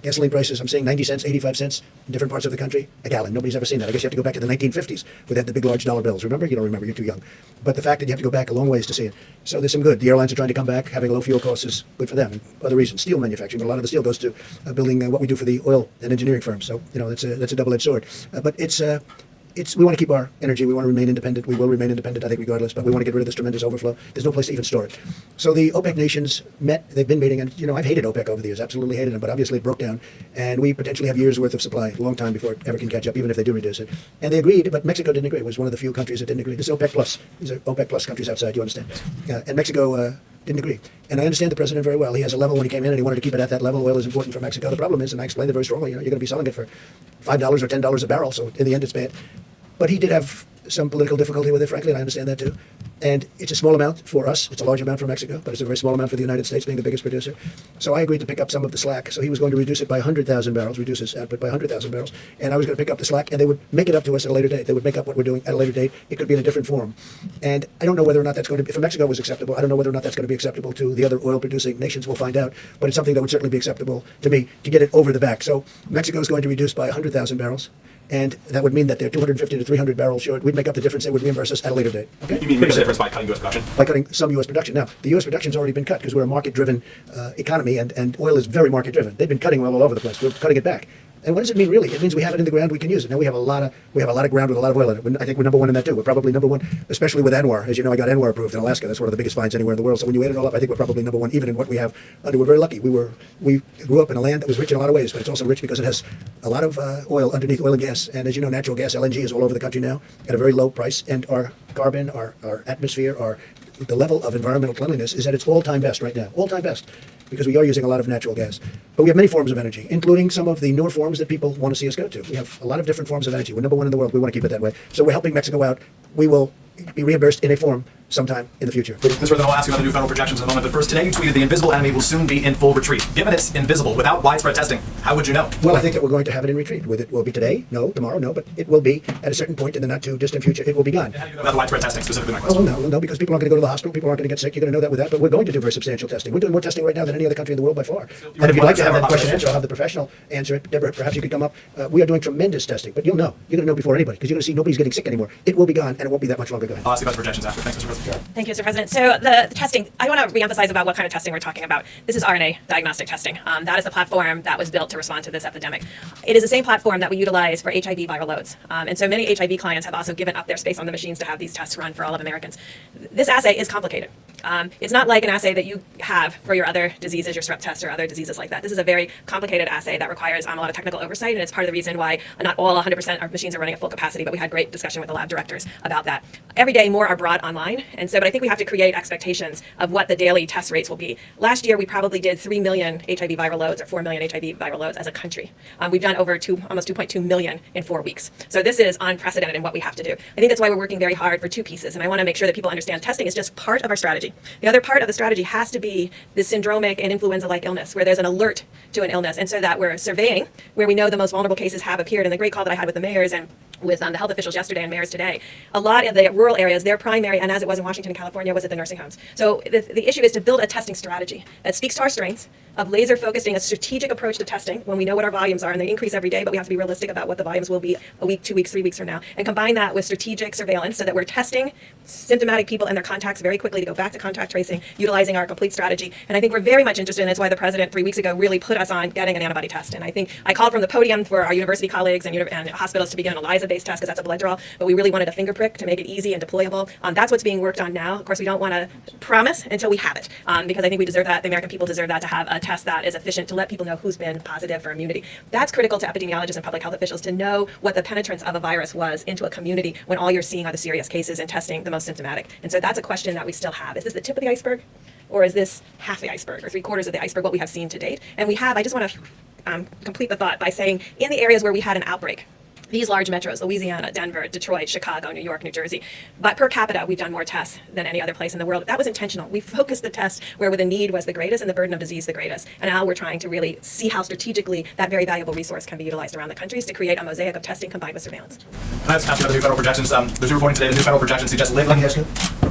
gasoline prices, I'm saying 90 cents, 85 cents in different parts of the country, a gallon. Nobody's ever seen that. I guess you have to go back to the 1950s where they had the big, large dollar bills. Remember? You don't remember. You're too young. But the fact that you have to go back a long ways to see it. So there's some good. The airlines are trying to come back. Having low fuel costs is good for them. And other reasons. Steel manufacturing. But a lot of the steel goes to building what we do for the oil and engineering firms. So, that's a double-edged sword. But we want to keep our energy. We want to remain independent. We will remain independent, I think, regardless. But we want to get rid of this tremendous overflow. There's no place to even store it. So the OPEC nations met. They've been meeting. And, I've hated OPEC over the years. Absolutely hated them. But obviously it broke down. And we potentially have years' worth of supply, a long time before it ever can catch up, even if they do reduce it. And they agreed, but Mexico didn't agree. It was one of the few countries that didn't agree. This is OPEC Plus. These are OPEC Plus countries outside, you understand. And Mexico didn't agree. And I understand the president very well. He has a level when he came in, and he wanted to keep it at that level. Oil is important for Mexico. The problem is, and I explained it very strongly, you're going to be selling it for $5 or $10 a barrel. So in the end, it's bad. But he did have some political difficulty with it, frankly, and I understand that too. And it's a small amount for us. It's a large amount for Mexico, but it's a very small amount for the United States, being the biggest producer. So I agreed to pick up some of the slack. So he was going to reduce it by 100,000 barrels, reduce his output by 100,000 barrels, and I was going to pick up the slack, and they would make it up to us at a later date. They would make up what we're doing at a later date. It could be in a different form. And I don't know whether or not that's going to be, if Mexico was acceptable, I don't know whether or not that's going to be acceptable to the other oil-producing nations. We'll find out. But it's something that would certainly be acceptable to me to get it over the back. So Mexico is going to reduce by 100,000 barrels. And that would mean that they're 250 to 300 barrels short. We'd make up the difference. They would reimburse us at a later date. Okay? You mean make the difference by cutting U.S. production? By cutting some U.S. production. Now, the U.S. production's already been cut because we're a market-driven economy, and oil is very market-driven. They've been cutting oil all over the place. We're cutting it back. And what does it mean really? It means we have it in the ground, we can use it. Now we have a lot of ground with a lot of oil in it. I think we're number one in that too. We're probably number one, especially with ANWR. As you know, I got ANWR approved in Alaska. That's one of the biggest finds anywhere in the world. So when you add it all up, I think we're probably number one, even in what we have. We're very lucky. We grew up in a land that was rich in a lot of ways, but it's also rich because it has a lot of oil underneath, oil and gas. And as you know, natural gas, LNG, is all over the country now at a very low price. And our carbon, our atmosphere, the level of environmental cleanliness is at its all-time best right now. All-time best. Because we are using a lot of natural gas. But we have many forms of energy, including some of the newer forms that people want to see us go to. We have a lot of different forms of energy. We're number one in the world. We want to keep it that way. So we're helping Mexico out. We will be reimbursed in a form sometime in the future. Mr. President, I'll ask you about the new federal projections in a moment, but first, today you tweeted the invisible enemy will soon be in full retreat. Given it's invisible, without widespread testing, how would you know? Well, I think that we're going to have it in retreat. Will it be today? No. Tomorrow? No. But it will be at a certain point in the not too distant future. It will be gone. How do you know about the widespread testing, specifically my Oh, question? no, because people aren't going to go to the hospital. People aren't going to get sick. You're going to know that with that. But we're going to do very substantial testing. We're doing more testing right now than any other country in the world by far. And if you'd like to have that question answered, I'll have the professional answer it. Deborah, perhaps you could come up. We are doing tremendous testing, but you'll know. You're going to know before anybody because you're going to see nobody's getting sick anymore. It will be gone, and it won't be that much longer gone. I'll ask you about the projections after. Thanks, Mr. President. Thank you, Mr. President. So the testing, I want to reemphasize about what kind of testing we're talking about. This is RNA diagnostic testing. That is the platform that was built to respond to this epidemic. It is the same platform that we utilize for HIV viral loads. And so many HIV clients have also given up their space on the machines to have these tests run for all of Americans. This assay is complicated. It's not like an assay that you have for your other diseases, your strep test or other diseases like that. This is a very complicated assay that requires a lot of technical oversight, and it's part of the reason why not all 100% of machines are running at full capacity, but we had great discussion with the lab directors about that. Every day more are brought online, and so, but I think we have to create expectations of what the daily test rates will be. Last year, we probably did 3 million HIV viral loads or 4 million HIV viral loads as a country. We've done over almost 2.2 million in 4 weeks. So this is unprecedented in what we have to do. I think that's why we're working very hard for two pieces, and I want to make sure that people understand testing is just part of our strategy. The other part of the strategy has to be the syndromic and influenza-like illness, where there's an alert to an illness, and so that we're surveying where we know the most vulnerable cases have appeared. And the great call that I had with the mayors and with the health officials yesterday and mayors today, a lot of the rural areas, their primary, and as it was in Washington and California, was at the nursing homes. So the issue is to build a testing strategy that speaks to our strengths of laser focusing, a strategic approach to testing when we know what our volumes are, and they increase every day, but we have to be realistic about what the volumes will be a week, 2 weeks, 3 weeks from now, and combine that with strategic surveillance so that we're testing symptomatic people and their contacts very quickly to go back to contact tracing, utilizing our complete strategy. And I think we're very much interested, and that's why the president 3 weeks ago really put us on getting an antibody test. And I think I called from the podium for our university colleagues and hospitals to begin an ELISA-based test because that's a blood draw, but we really wanted a finger prick to make it easy and deployable. That's what's being worked on now. Of course, we don't want to promise until we have it, because I think we deserve that. The American people deserve that, to have a test that is efficient to let people know who's been positive for immunity. That's critical to epidemiologists and public health officials to know what the penetrance of a virus was into a community when all you're seeing are the serious cases and testing the most symptomatic. And so that's a question that we still have. Is this the tip of the iceberg? Or is this half the iceberg or 3/4 of the iceberg, what we have seen to date? And we have, I just want to complete the thought by saying, in the areas where we had an outbreak, these large metros, Louisiana, Denver, Detroit, Chicago, New York, New Jersey, but per capita, we've done more tests than any other place in the world. That was intentional. We focused the tests where the need was the greatest and the burden of disease the greatest. And now we're trying to really see how strategically that very valuable resource can be utilized around the countries to create a mosaic of testing combined with surveillance. Can I ask about the new federal projections? There's new reporting today. The new federal projections suggest lifting.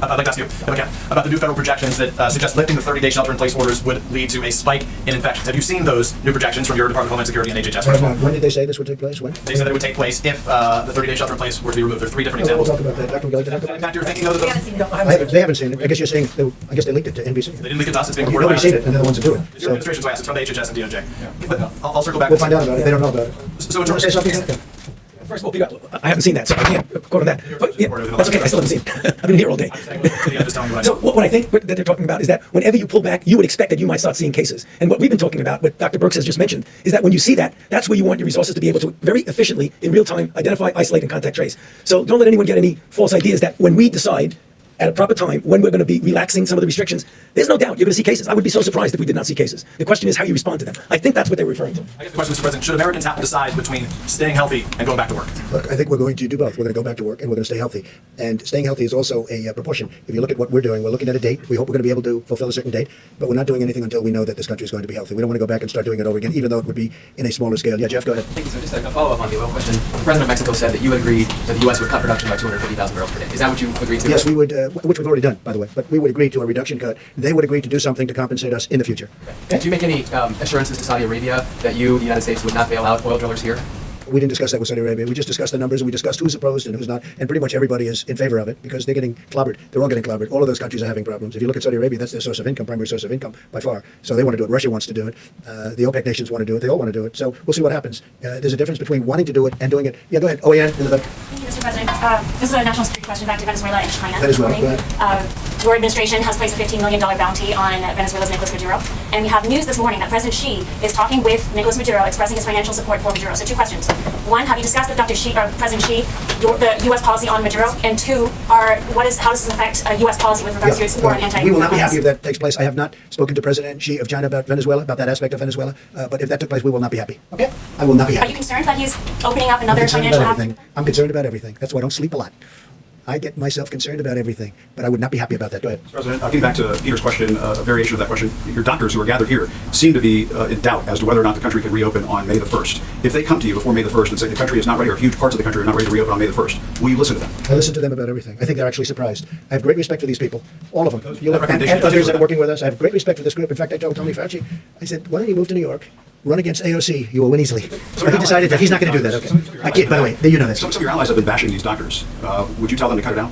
I'd like to ask you, if I can, about the new federal projections that suggest lifting the 30-day shelter-in-place orders would lead to a spike in infections. Have you seen those new projections from your Department of Homeland Security and HHS? First of all? When did they say this would take place? When? They said it would take place if the 30-day shelter-in-place were to be removed. There are 3 different We'll examples. talk about that. Dr. McGill, did I talk about Doctor, you're thinking of those? They haven't seen it. I guess you're saying, I guess they leaked it to NBC. They didn't leak it to us. It's being reported by Nobody's seen it, and they're the ones that do it. It's your administration's way. It's from the HHS and DOJ. But I'll circle back. We'll find out about it. They don't know about it. So in Do you want terms to say something? First of all, I haven't seen that, so I can't quote on that. But yeah, that's okay. I still haven't seen it. I've been here all day. So what I think that they're talking about is that whenever you pull back, you would expect that you might start seeing cases. And what we've been talking about, what Dr. Birx has just mentioned, is that when you see that, that's where you want your resources to be able to very efficiently, in real time, identify, isolate, and contact trace. So don't let anyone get any false ideas that when we decide at a proper time, when we're going to be relaxing some of the restrictions, there's no doubt you're going to see cases. I would be so surprised if we did not see cases. The question is how you respond to them. I think that's what they're referring to. I guess the question, Mr. President, should Americans have to decide between staying healthy and going back to work? Look, I think we're going to do both. We're going to go back to work and we're going to stay healthy. And staying healthy is also a proportion. If you look at what we're doing, we're looking at a date. We hope we're going to be able to fulfill a certain date, but we're not doing anything until we know that this country is going to be healthy. We don't want to go back and start doing it over again, even though it would be in a smaller scale. Yeah, Jeff, go ahead. Thank you. So just a follow-up on the oil question. The President of Mexico said that you would agree that the U.S. would cut production by 250,000 barrels per day. Is that what you agreed to? Yes, we would, which we've already done, by the way, but we would agree to a reduction cut. They would agree to do something to compensate us in the future. Okay. Did you make any assurances to Saudi Arabia that you, the United States, would not bail out oil drillers here? We didn't discuss that with Saudi Arabia. We just discussed the numbers and we discussed who's opposed and who's not. And pretty much everybody is in favor of it because they're getting clobbered. They're all getting clobbered. All of those countries are having problems. If you look at Saudi Arabia, that's their source of income, primary source of income by far. So they want to do it. Russia wants to do it. The OPEC nations want to do it. They all want to do it. So we'll see what happens. There's a difference between wanting to do it and doing it. Yeah, go ahead. Oh, yeah, in the back. Thank you, Mr. President. This is a national security question back to Venezuela and China. Venezuela, This morning. go ahead. Your administration has placed a $15 million bounty on Venezuela's Nicolas Maduro. And we have news this morning that President Xi is talking with Nicolas Maduro, expressing his financial support for Maduro. So two questions. One, have you discussed with President Xi the U.S. policy on Maduro? And two, how does this affect U.S. policy with regards to its war on anti-. We will not be happy if that takes place. I have not spoken to President Xi of China about Venezuela, about that aspect of Venezuela. But if that took place, we will not be happy. Okay? I will not be Are happy. you concerned that he's opening up another I'm concerned financial about everything. I'm concerned about everything. That's why I don't sleep a lot. I get myself concerned about everything, but I would not be happy about that. Go ahead. President, getting back to Peter's question, a variation of that question, your doctors who are gathered here seem to be in doubt as to whether or not the country can reopen on May the 1st. If they come to you before May the 1st and say the country is not ready, or huge parts of the country are not ready to reopen on May the 1st, will you listen to them? I listen to them about everything. I think they're actually surprised. I have great respect for these people, all of them. That recommendation And others that are working with us. I have great respect for this group. In fact, I told Tony Fauci, I said, why don't you move to New York, run against AOC, you will win easily. But he decided that he's not going to do that. Okay. I kid, by the way, you know this. Some of your allies have been bashing these doctors. Would you tell them to cut it out?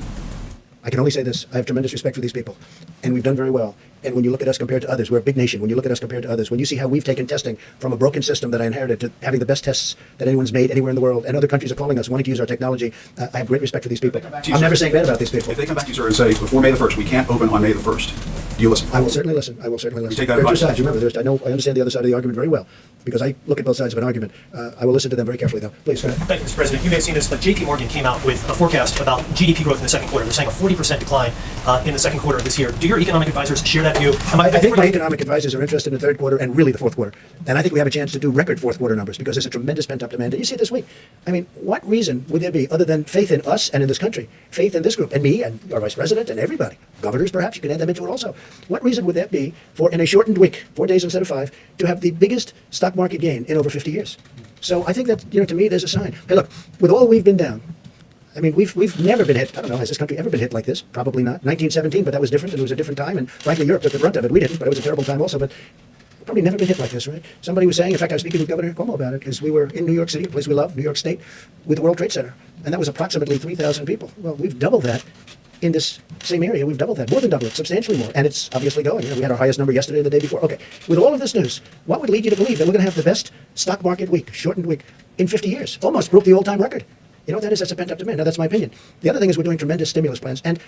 I can only say this. I have tremendous respect for these people, and we've done very well. And when you look at us compared to others, we're a big nation. When you look at us compared to others, when you see how we've taken testing from a broken system that I inherited to having the best tests that anyone's made anywhere in the world, and other countries are calling us, wanting to use our technology, I have great respect for these people. I'm never saying bad about these people. If they come back to you, sir, and say, before May the 1st, we can't open on May the 1st, do you listen? I will certainly listen. I will certainly listen. take that There are two advice? sides. Remember, I understand the other side of the argument very well because I look at both sides of an argument. I will listen to them very carefully, though. Please, go ahead. Thank you, Mr. President. You may have seen this, but JP Morgan came out with a forecast about GDP growth in the second quarter. They're saying a 40% decline in the second quarter of this year. Do your economic advisors share that view? I think my economic advisors are interested in the third quarter and really the fourth quarter. And I think we have a chance to do record fourth quarter numbers because there's a tremendous pent-up demand. And you see it this week. I mean, what reason would there be other than faith in us and in this country, faith in this group and me and our vice president and everybody, governors perhaps, you can add them into it also. What reason would that be for, in a shortened week, 4 days instead of 5, to have the biggest stock market gain in over 50 years? So I think that, to me, there's a sign. Hey, look, with all we've been down, I mean, we've never been hit. I don't know, has this country ever been hit like this? Probably not. 1917, but that was different. It was a different time, and frankly, Europe took the brunt of it. We didn't, but it was a terrible time also. But probably never been hit like this, right? Somebody was saying, in fact, I was speaking with Governor Cuomo about it, because we were in New York City, a place we love, New York State, with the World Trade Center, and that was approximately 3,000 people. Well, we've doubled that in this same area. We've doubled that, more than doubled it, substantially more, and it's obviously going. We had our highest number yesterday and the day before. Okay, with all of this news, what would lead you to believe that we're going to have the best stock market week, shortened week, in 50 years? Almost broke the all-time record. You know what that is? That's a pent-up demand. Now, that's my opinion. The other thing is we're doing tremendous stimulus plans. And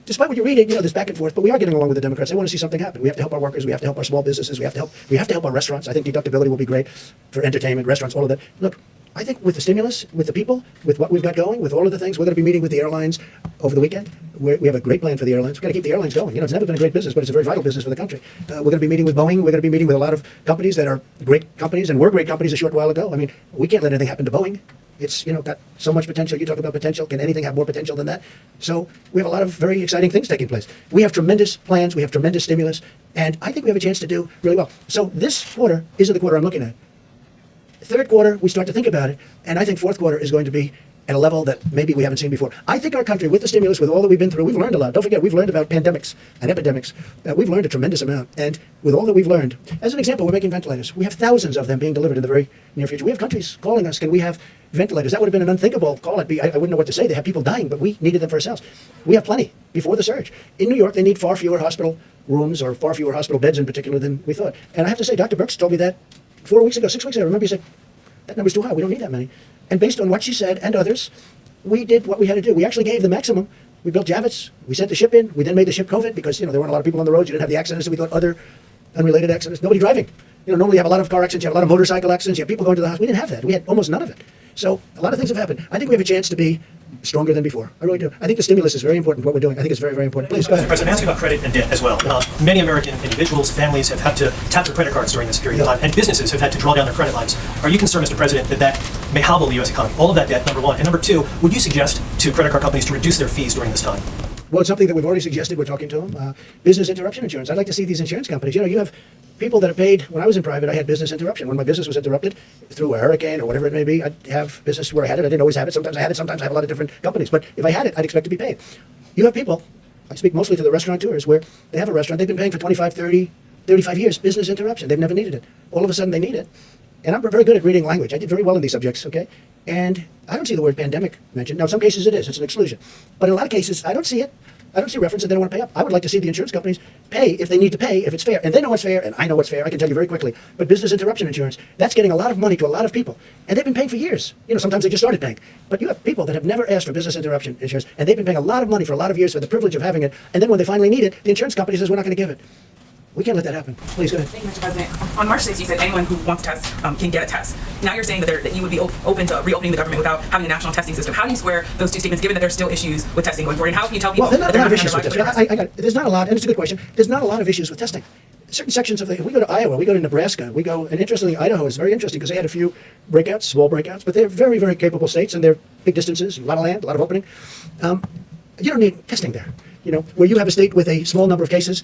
despite what you're reading, there's back and forth, but we are getting along with the Democrats. They want to see something happen. We have to help our workers. We have to help our small businesses. We have to help our restaurants. I think deductibility will be great for entertainment, restaurants, all of that. Look, I think with the stimulus, with the people, with what we've got going, with all of the things, we're going to be meeting with the airlines over the weekend. We have a great plan for the airlines. We've got to keep the airlines going. It's never been a great business, but it's a very vital business for the country. We're going to be meeting with Boeing. We're going to be meeting with a lot of companies that are great companies and were great companies a short while ago. I mean, we can't let anything happen to Boeing. It's, got so much potential. You talk about potential. Can anything have more potential than that? So we have a lot of very exciting things taking place. We have tremendous plans. We have tremendous stimulus. And I think we have a chance to do really well. So this quarter isn't the quarter I'm looking at. Third quarter, we start to think about it. And I think fourth quarter is going to be at a level that maybe we haven't seen before. I think our country, with the stimulus, with all that we've been through, we've learned a lot. Don't forget, we've learned about pandemics and epidemics. We've learned a tremendous amount. And with all that we've learned, as an example, we're making ventilators. We have thousands of them being delivered in the very near future. We have countries calling us, can we have ventilators? That would have been an unthinkable call. I wouldn't know what to say. They have people dying, but we needed them for ourselves. We have plenty before the surge. In New York, they need far fewer hospital rooms, or far fewer hospital beds in particular, than we thought. And I have to say, Dr. Birx told me that 6 weeks ago. I remember he said, that number's too high. We don't need that many. And based on what she said and others, we did what we had to do. We actually gave the maximum. We built Javits. We sent the ship in. We then made the ship COVID because, there weren't a lot of people on the roads. You didn't have the accidents that we thought, other unrelated accidents. Nobody driving. Normally you have a lot of car accidents. You have a lot of motorcycle accidents. You have people going to the hospital. We didn't have that. We had almost none of it. So a lot of things have happened. I think we have a chance to be stronger than before. I really do. I think the stimulus is very important, what we're doing. I think it's very, very important. Please, go ahead. President, asking about credit and debt as well. Many American individuals, families have had to tap their credit cards during this period of time, and businesses have had to draw down their credit lines. Are you concerned, Mr. President, that may hobble the U.S. economy? All of that debt, number one. And number two, would you suggest to credit card companies to reduce their fees during this time? Well, it's something that we've already suggested. We're talking to them. Business interruption insurance. I'd like to see these insurance companies. You have people that are paid. When I was in private, I had business interruption. When my business was interrupted through a hurricane or whatever it may be, I'd have business where I had it. I didn't always have it. Sometimes I had it. Sometimes I have a lot of different companies. But if I had it, I'd expect to be paid. You have people, I speak mostly to the restaurateurs, where they have a restaurant. They've been paying for 25, 30, 35 years business interruption. They've never needed it. All of a sudden they need it. and I'm very good at reading language. I did very well in these subjects, okay? And I don't see the word pandemic mentioned. Now, in some cases it is. It's an exclusion. But in a lot of cases, I don't see it. I don't see reference that they don't want to pay up. I would like to see the insurance companies pay if they need to pay, if it's fair. And they know what's fair, and I know what's fair. I can tell you very quickly. But business interruption insurance, that's getting a lot of money to a lot of people. And they've been paying for years. You know, sometimes they just started paying. But you have people that have never asked for business interruption insurance, and they've been paying a lot of money for a lot of years for the privilege of having it. And then when they finally need it, the insurance company says, we're not going to give it. We can't let that happen. Please, go ahead. Thank you, Mr. President. On March 6th, you said anyone who wants to test can get a test. Now you're saying that you would be open to reopening the government without having a national testing system. How do you square those two statements, given that there's still issues with testing going forward? And how can you tell people Well, there's not a lot of issues with testing? testing. I got it. There's not a lot, and it's a good question. There's not a lot of issues with testing. Certain sections of if we go to Iowa, we go to Nebraska, and interestingly, Idaho is very interesting because they had a few breakouts, small breakouts, but they're very, very capable states, and they're big distances, a lot of land, a lot of opening. You don't need testing there. You know, where you have a state with a small number of cases,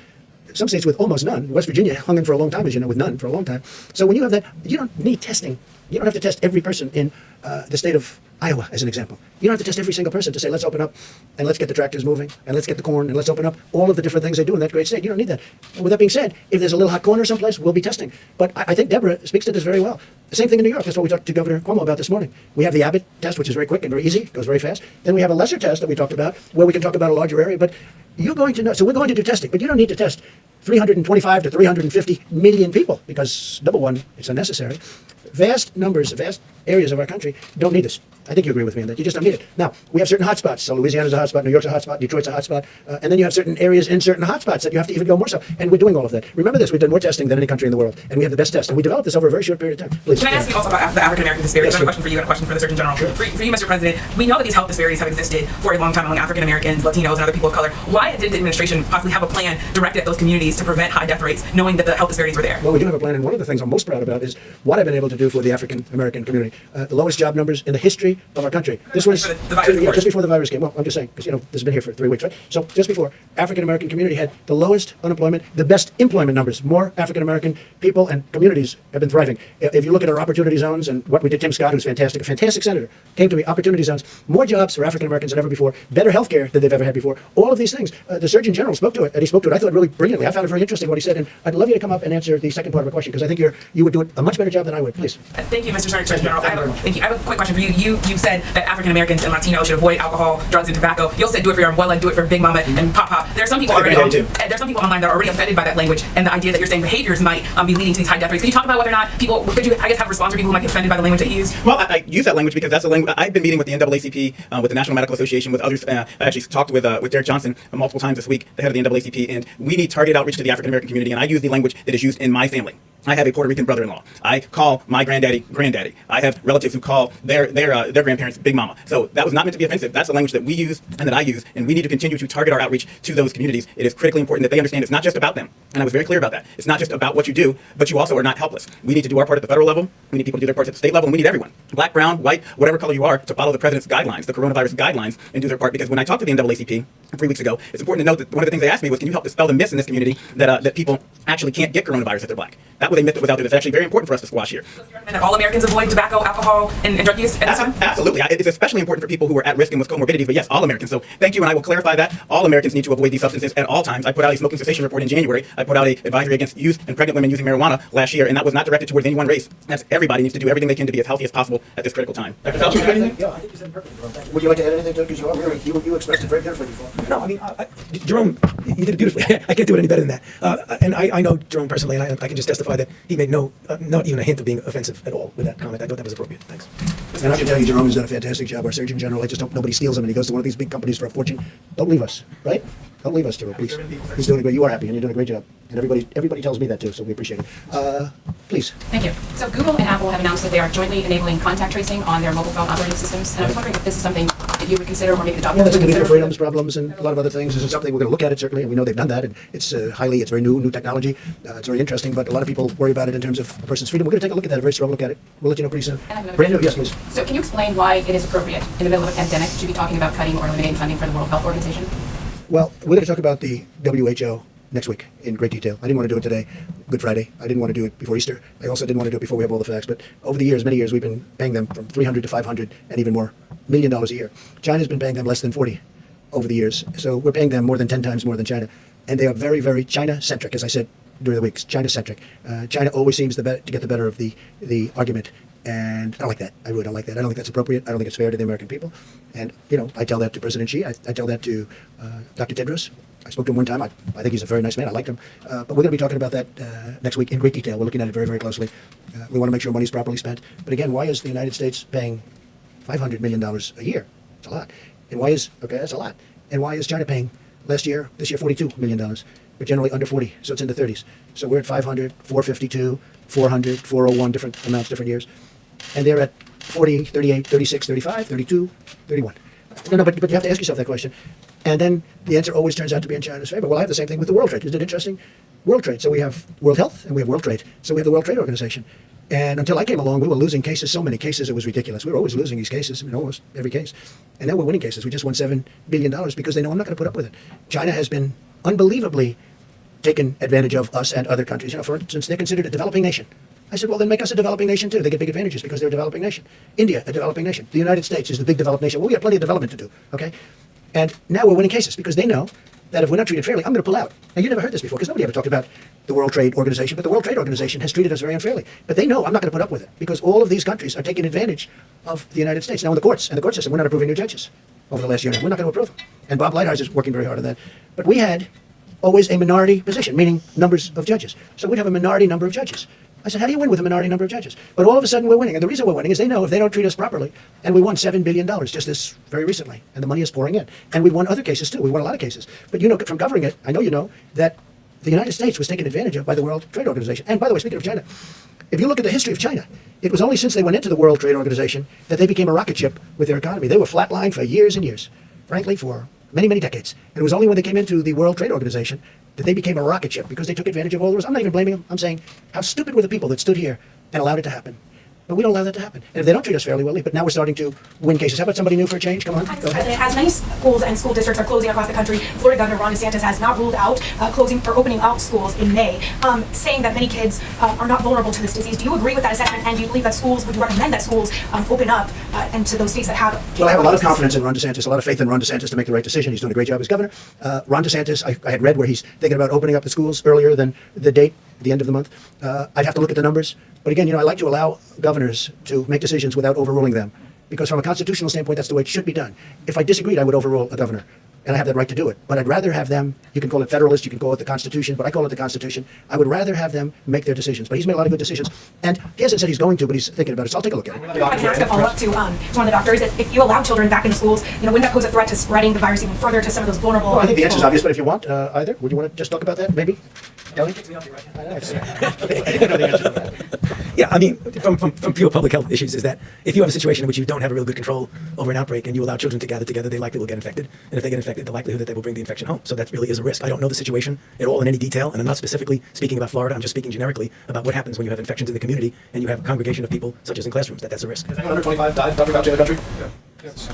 some states with almost none. West Virginia hung in for a long time, as you know, with none for a long time. So when you have that, you don't need testing. You don't have to test every person in the state of Iowa, as an example. You don't have to test every single person to say, let's open up and let's get the tractors moving and let's get the corn and let's open up all of the different things they do in that great state. You don't need that. And with that being said, if there's a little hot corner someplace, we'll be testing. But I think Deborah speaks to this very well. The same thing in New York. That's what we talked to Governor Cuomo about this morning. We have the Abbott test, which is very quick and very easy, goes very fast. Then we have a lesser test that we talked about where we can talk about a larger area. But you're going to know, so we're going to do testing, but you don't need to test 325 to 350 million people because, number one, it's unnecessary. Vast numbers, vast areas of our country don't need this. I think you agree with me on that. You just don't need it. Now, we have certain hotspots. So Louisiana's a hotspot, New York's a hotspot, Detroit's a hotspot, and then you have certain areas in certain hotspots that you have to even go more so. And we're doing all of that. Remember this, we've done more testing than any country in the world, and we have the best test. And we developed this over a very short period of time. Please. Can I ask you also about the African American disparities? Yes, I have a question for you and a question for the Surgeon General. For you, Mr. President, we know that these health disparities have existed for a long time among African Americans, Latinos, and other people of color. Why did the administration possibly have a plan directed at those communities to prevent high death rates, knowing that the health disparities were there? Well, we do have a plan, and one of the things I'm most proud about is what I've been able to do for the African American community. The lowest job numbers in the history of our country. This was The virus, just before the virus came. Well, I'm just saying, because, you know, this has been here for 3 weeks, right? So just before, African American community had the lowest unemployment, the best employment numbers. More African American people and communities have been thriving. If you look at our opportunity zones and what we did, Tim Scott, who's fantastic, a fantastic senator, came to me, opportunity zones, more jobs for African Americans than ever before, better health care than they've ever had before. All of these things. The Surgeon General spoke to it, and he spoke to it, I thought, really brilliantly. I found it very interesting what he said, and I'd love you to come up and answer the second part of the question, because I think you would do it a much better job than I would. Please. Thank you, Mr. Surgeon General. Thank you. I have a quick question for you. You said that African Americans and Latinos should avoid alcohol, drugs, and tobacco. You also said do it for your abuela, do it for Big Mama, and Papa. There are some people online that are already offended by that language and the idea that you're saying behaviors might be leading to these high death rates. Can you talk about whether or not could you, I guess, have a response for people who might be offended by the language that you use? Well, I use that language because that's the language. I've been meeting with the NAACP, with the National Medical Association, with others. I actually talked with Derek Johnson multiple times this week, the head of the NAACP, and we need targeted outreach to the African American community, and I use the language that is used in my family. I have a Puerto Rican brother-in-law. I call my granddaddy, granddaddy. I have relatives who call their grandparents Big Mama. So that was not meant to be offensive. That's the language that we use and that I use, and we need to continue to target our outreach to those communities. It is critically important that they understand it's not just about them, and I was very clear about that. It's not just about what you do, but you also are not helpless. We need to do our part at the federal level. We need people to do their parts at the state level, and we need everyone, black, brown, white, whatever color you are, to follow the president's guidelines, the coronavirus guidelines, and do their part. Because when I talked to the NAACP 3 weeks ago, it's important to note that one of the things they asked me was, can you help dispel the myths in this community that people actually can't get coronavirus if they're black? That was a myth that was out there that's actually very important for us to squash here. So you're that all Americans avoid tobacco, alcohol, and drug use at this time? Absolutely. It's especially important for people who are at risk and with comorbidities, but yes, all Americans. So thank you, and I will clarify that. All Americans need to avoid these substances at all times. I put out a smoking cessation report in January. I put out an advisory against youth and pregnant women using marijuana last year, and that was not directed towards any one race. That's everybody needs to do everything they can to be as healthy as possible at this critical time. Dr. Fauci, Yeah, I think you said perfectly. Would you like to add anything to it? Because you are really, you expressed it very beautifully before. No, I mean, Jerome, you did it beautifully. I can't do it any better than that. And I know Jerome personally, and I can just testify that he made not even a hint of being offensive at all with that comment. I thought that was appropriate. Thanks. And I can tell you, Jerome has done a fantastic job. Our Surgeon General, I just hope nobody steals him and he goes to one of these big companies for a fortune. Don't leave us, right? Don't leave us, Jerome, please. He's doing a great. You are happy, and you're doing a great job. And everybody tells me that too, so we appreciate it. Please. Thank you. So Google and Apple have announced that they are jointly enabling contact tracing on their mobile phone operating systems. And I was wondering if this is something that you would consider, or maybe the doctor Yeah, would that's going to be consider. for freedoms, problems, and a lot of other things. This is something we're going to look at it, certainly, and we know they've done that, and it's it's very new technology. It's very interesting, but a lot of people worry about it in terms of a person's freedom. We're going to take a look at that, a very strong look at it. We'll let you know pretty soon. And I have another Brand new, question. yes, please. So can you explain why it is appropriate in the middle of a pandemic to be talking about cutting or eliminating funding for the World Health Organization? Well, we're going to talk about the WHO next week in great detail. I didn't want to do it today, Good Friday. I didn't want to do it before Easter. I also didn't want to do it before we have all the facts. But over the years, many years, we've been paying them from $300 to $500 and even more $1 million a year. China's been paying them less than 40 over the years. So we're paying them more than 10 times more than China. And they are very, very China-centric, as I said during the week. China-centric. China always seems to get the better of the argument. And I don't like that. I really don't like that. I don't think that's appropriate. I don't think it's fair to the American people. And, I tell that to President Xi. I tell that to Dr. Tedros. I spoke to him one time. I think he's a very nice man. I liked him. But we're going to be talking about that next week in great detail. We're looking at it very, very closely. We want to make sure money's properly spent. But again, why is the United States paying $500 million a year? It's a lot. And why is, that's a lot. And why is China paying this year, $42 million? But generally under 40, so it's in the 30s. So we're at 500, 452, 400, 401, different amounts, different years. And they're at 40, 38, 36, 35, 32, 31. No, but you have to ask yourself that question. And then the answer always turns out to be in China's favor. Well, I have the same thing with the World Trade. Isn't it interesting? World Trade. So we have World Health and we have World Trade. So we have the World Trade Organization. And until I came along, we were losing cases, so many cases, it was ridiculous. We were always losing these cases, almost every case. And now we're winning cases. We just won $7 billion because they know I'm not going to put up with it. China has been unbelievably taken advantage of us and other countries. For instance, they're considered a developing nation. I said, well, then make us a developing nation too. They get big advantages because they're a developing nation. India, a developing nation. The United States is the big developed nation. Well, we have plenty of development to do, okay? And now we're winning cases because they know that if we're not treated fairly, I'm going to pull out. Now, you never heard this before because nobody ever talked about the World Trade Organization, but the World Trade Organization has treated us very unfairly. But they know I'm not going to put up with it because all of these countries are taking advantage of the United States. Now, in the courts, and the court system, we're not approving new judges over the last year. We're not going to approve them. And Bob Lighthizer is working very hard on that. But we had always a minority position, meaning numbers of judges. So we'd have a minority number of judges. I said, how do you win with a minority number of judges? But all of a sudden we're winning. And the reason we're winning is they know if they don't treat us properly, and we won $7 billion just this very recently, and the money is pouring in. And we won other cases too. We won a lot of cases. But from covering it, I know you know that the United States was taken advantage of by the World Trade Organization. And by the way, speaking of China, if you look at the history of China, it was only since they went into the World Trade Organization that they became a rocket ship with their economy. They were flatlined for years and years, frankly, for many, many decades. And it was only when they came into the World Trade Organization that they became a rocket ship because they took advantage of all the rules. I'm not even blaming them. I'm saying how stupid were the people that stood here and allowed it to happen. But we don't allow that to happen. And if they don't treat us fairly, we'll leave. But now we're starting to win cases. How about somebody new for a change? Come on. Hi, Mr. President. As many schools and school districts are closing across the country, Florida Governor Ron DeSantis has not ruled out closing or opening out schools in May, saying that many kids are not vulnerable to this disease. Do you agree with that assessment? And do you believe that would you recommend that schools open up and to those states that have? Well, I have a lot of confidence in Ron DeSantis, a lot of faith in Ron DeSantis to make the right decision. He's doing a great job as governor. Ron DeSantis, I had read where he's thinking about opening up the schools earlier than the date, the end of the month. I'd have to look at the numbers. But again, I like to allow governors to make decisions without overruling them. Because from a constitutional standpoint, that's the way it should be done. If I disagreed, I would overrule a governor. And I have that right to do it. But I'd rather have them, you can call it Federalist, you can call it the Constitution, but I call it the Constitution. I would rather have them make their decisions. But he's made a lot of good decisions. And he hasn't said he's going to, but he's thinking about it. So I'll take a look at it. If I can ask a follow-up to one of the doctors. If you allow children back into schools, wouldn't that pose a threat to spreading the virus even further to some of those vulnerable Well, I think the answer is people? obvious, but if you want, either, would you want to just talk about that, maybe? Kelly? Yeah, I mean, from pure public health issues is that if you have a situation in which you don't have a real good control over an outbreak and you allow children to gather together, they likely will get infected. And if they get infected, the likelihood that they will bring the infection home. So that really is a risk. I don't know the situation at all in any detail, and I'm not specifically speaking about Florida. I'm just speaking generically about what happens when you have infections in the community and you have a congregation of people, such as in classrooms, that's a risk. Has anyone under 25 died, Dr. Fauci, in the country?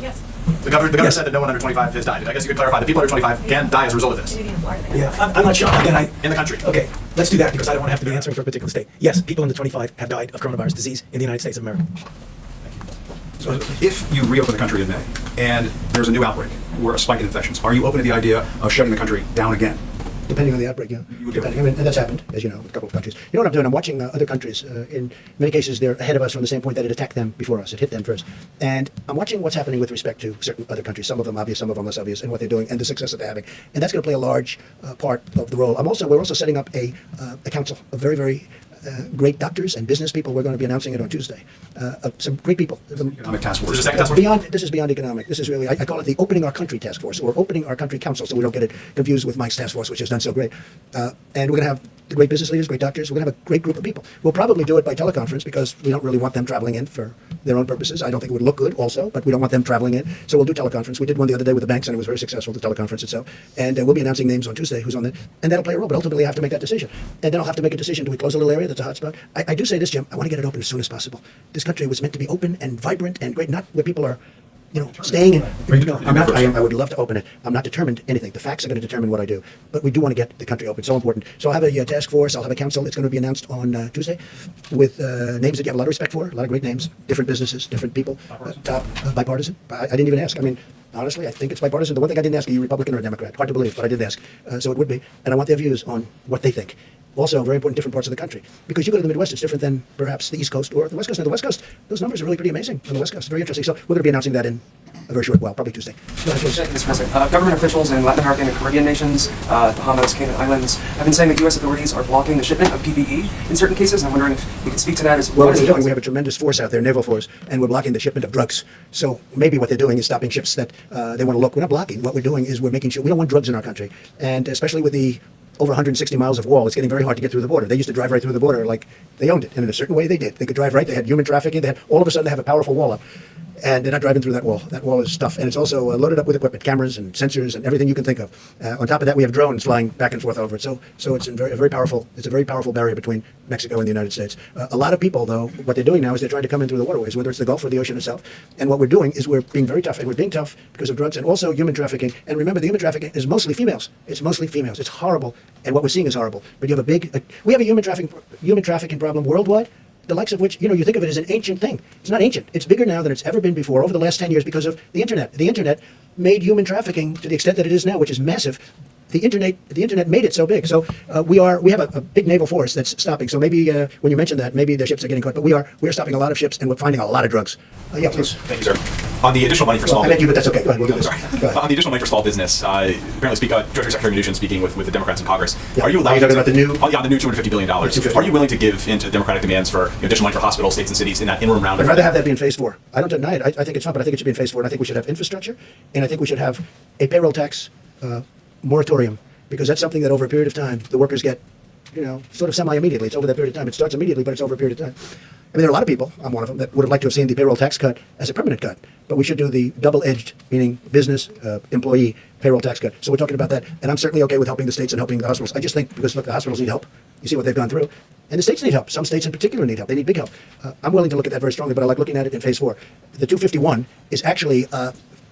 Yes. The governor said that no one under 25 has died. I guess you could clarify that people under 25 can die as a result of this. Yeah, I'm not sure. Again, in the country. Okay, let's do that because I don't want to have to be answering for a particular state. Yes, people under 25 have died of coronavirus disease in the United States of America. So if you reopen the country in May and there's a new outbreak or a spike in infections, are you open to the idea of shutting the country down again? Depending on the outbreak, yeah. And that's happened, as you know, with a couple of countries. You know what I'm doing? I'm watching other countries. In many cases, they're ahead of us from the standpoint that it attacked them before us. It hit them first. And I'm watching what's happening with respect to certain other countries, some of them obvious, some of them less obvious, and what they're doing and the success that they're having. And that's going to play a large part of the role. We're also setting up a council of very, very great doctors and business people. We're going to be announcing it on Tuesday. Some great people. Economic task force. Is this a second task force? This is beyond economic. This is really, I call it the Opening Our Country Task Force, or Opening Our Country Council, so we don't get it confused with Mike's task force, which has done so great. And we're going to have the great business leaders, great doctors. We're going to have a great group of people. We'll probably do it by teleconference because we don't really want them traveling in for their own purposes. I don't think it would look good also, but we don't want them traveling in. So we'll do teleconference. We did one the other day with the banks, and it was very successful, the teleconference itself. And we'll be announcing names on Tuesday who's on it. And that'll play a role, but ultimately I have to make that decision. And then I'll have to make a decision. Do we close a little area that's a hot spot? I do say this, Jim. I want to get it open as soon as possible. This country was meant to be open and vibrant and great, not where people are staying in. I would love to open it. I'm not determined anything. The facts are going to determine what I do. But we do want to get the country open. So important. So I'll have a task force. I'll have a council. It's going to be announced on Tuesday with names that you have a lot of respect for, a lot of great names, different businesses, different people. Top bipartisan. I didn't even ask. I mean, honestly, I think it's bipartisan. The one thing I didn't ask, are you Republican or a Democrat? Hard to believe, but I did ask. So it would be. And I want their views on what they think. also very important in different parts of the country. Because you go to the Midwest, it's different than perhaps the East Coast or the West Coast. Now, the West Coast, those numbers are really pretty amazing on the West Coast. Very interesting. So we're going to be announcing that in a very short while, probably Tuesday. Go ahead, please. Mr. President, government officials in Latin American and Caribbean nations, Bahamas, Cayman Islands, have been saying that U.S. authorities are blocking the shipment of PPE in certain cases. I'm wondering if you could speak to that. Well, what we're doing, we have a tremendous force out there, naval force, and we're blocking the shipment of drugs. So maybe what they're doing is stopping ships that they want to look. We're not blocking. What we're doing is we're making sure we don't want drugs in our country, and especially with the over 160 miles of wall, it's getting very hard to get through the border. They used to drive right through the border like they owned it, and in a certain way they did. They could drive right. They had human trafficking. They had all of a sudden they have a powerful wall up. And they're not driving through that wall. That wall is tough, and it's also loaded up with equipment, cameras and sensors and everything you can think of. On top of that, we have drones flying back and forth over it. So it's a very powerful barrier between Mexico and the United States. A lot of people, though, what they're doing now is they're trying to come in through the waterways, whether it's the Gulf or the ocean itself. And what we're doing is we're being very tough, and we're being tough because of drugs and also human trafficking. And remember, the human trafficking is mostly females. It's mostly females. It's horrible, and what we're seeing is horrible. But you have we have a human trafficking problem worldwide, the likes of which, you think of it as an ancient thing. It's not ancient. It's bigger now than it's ever been before over the last 10 years because of the internet. The internet made human trafficking to the extent that it is now, which is massive. The internet made it so big. So we have a big naval force that's stopping. So maybe when you mentioned that, maybe the ships are getting caught, but we are stopping a lot of ships and we're finding a lot of drugs. Yeah, please. Thank you, sir. On the additional money for small I meant you, but that's okay. Go ahead. We'll do this. Go ahead. On the additional money for small business, apparently Treasury Secretary Mnuchin speaking with the Democrats in Congress. Yeah. Are you allowed talking about the new? Oh, yeah, the new $250 billion. Are you willing to give into Democratic demands for additional money for hospitals, states, and cities in that interim round? I'd rather have that be in phase 4. I don't deny it. I think it's fun, but I think it should be in phase 4. And I think we should have infrastructure, and I think we should have a payroll tax moratorium, because that's something that over a period of time the workers get, sort of semi-immediately. It's over that period of time. It starts immediately, but it's over a period of time. I mean, there are a lot of people, I'm one of them, that would have liked to have seen the payroll tax cut as a permanent cut. But we should do the double-edged, meaning business, employee, payroll tax cut. So we're talking about that. And I'm certainly okay with helping the states and helping the hospitals. I just think, because look, the hospitals need help. You see what they've gone through. And the states need help. Some states in particular need help. They need big help. I'm willing to look at that very strongly, but I like looking at it in phase 4. The 251 is actually...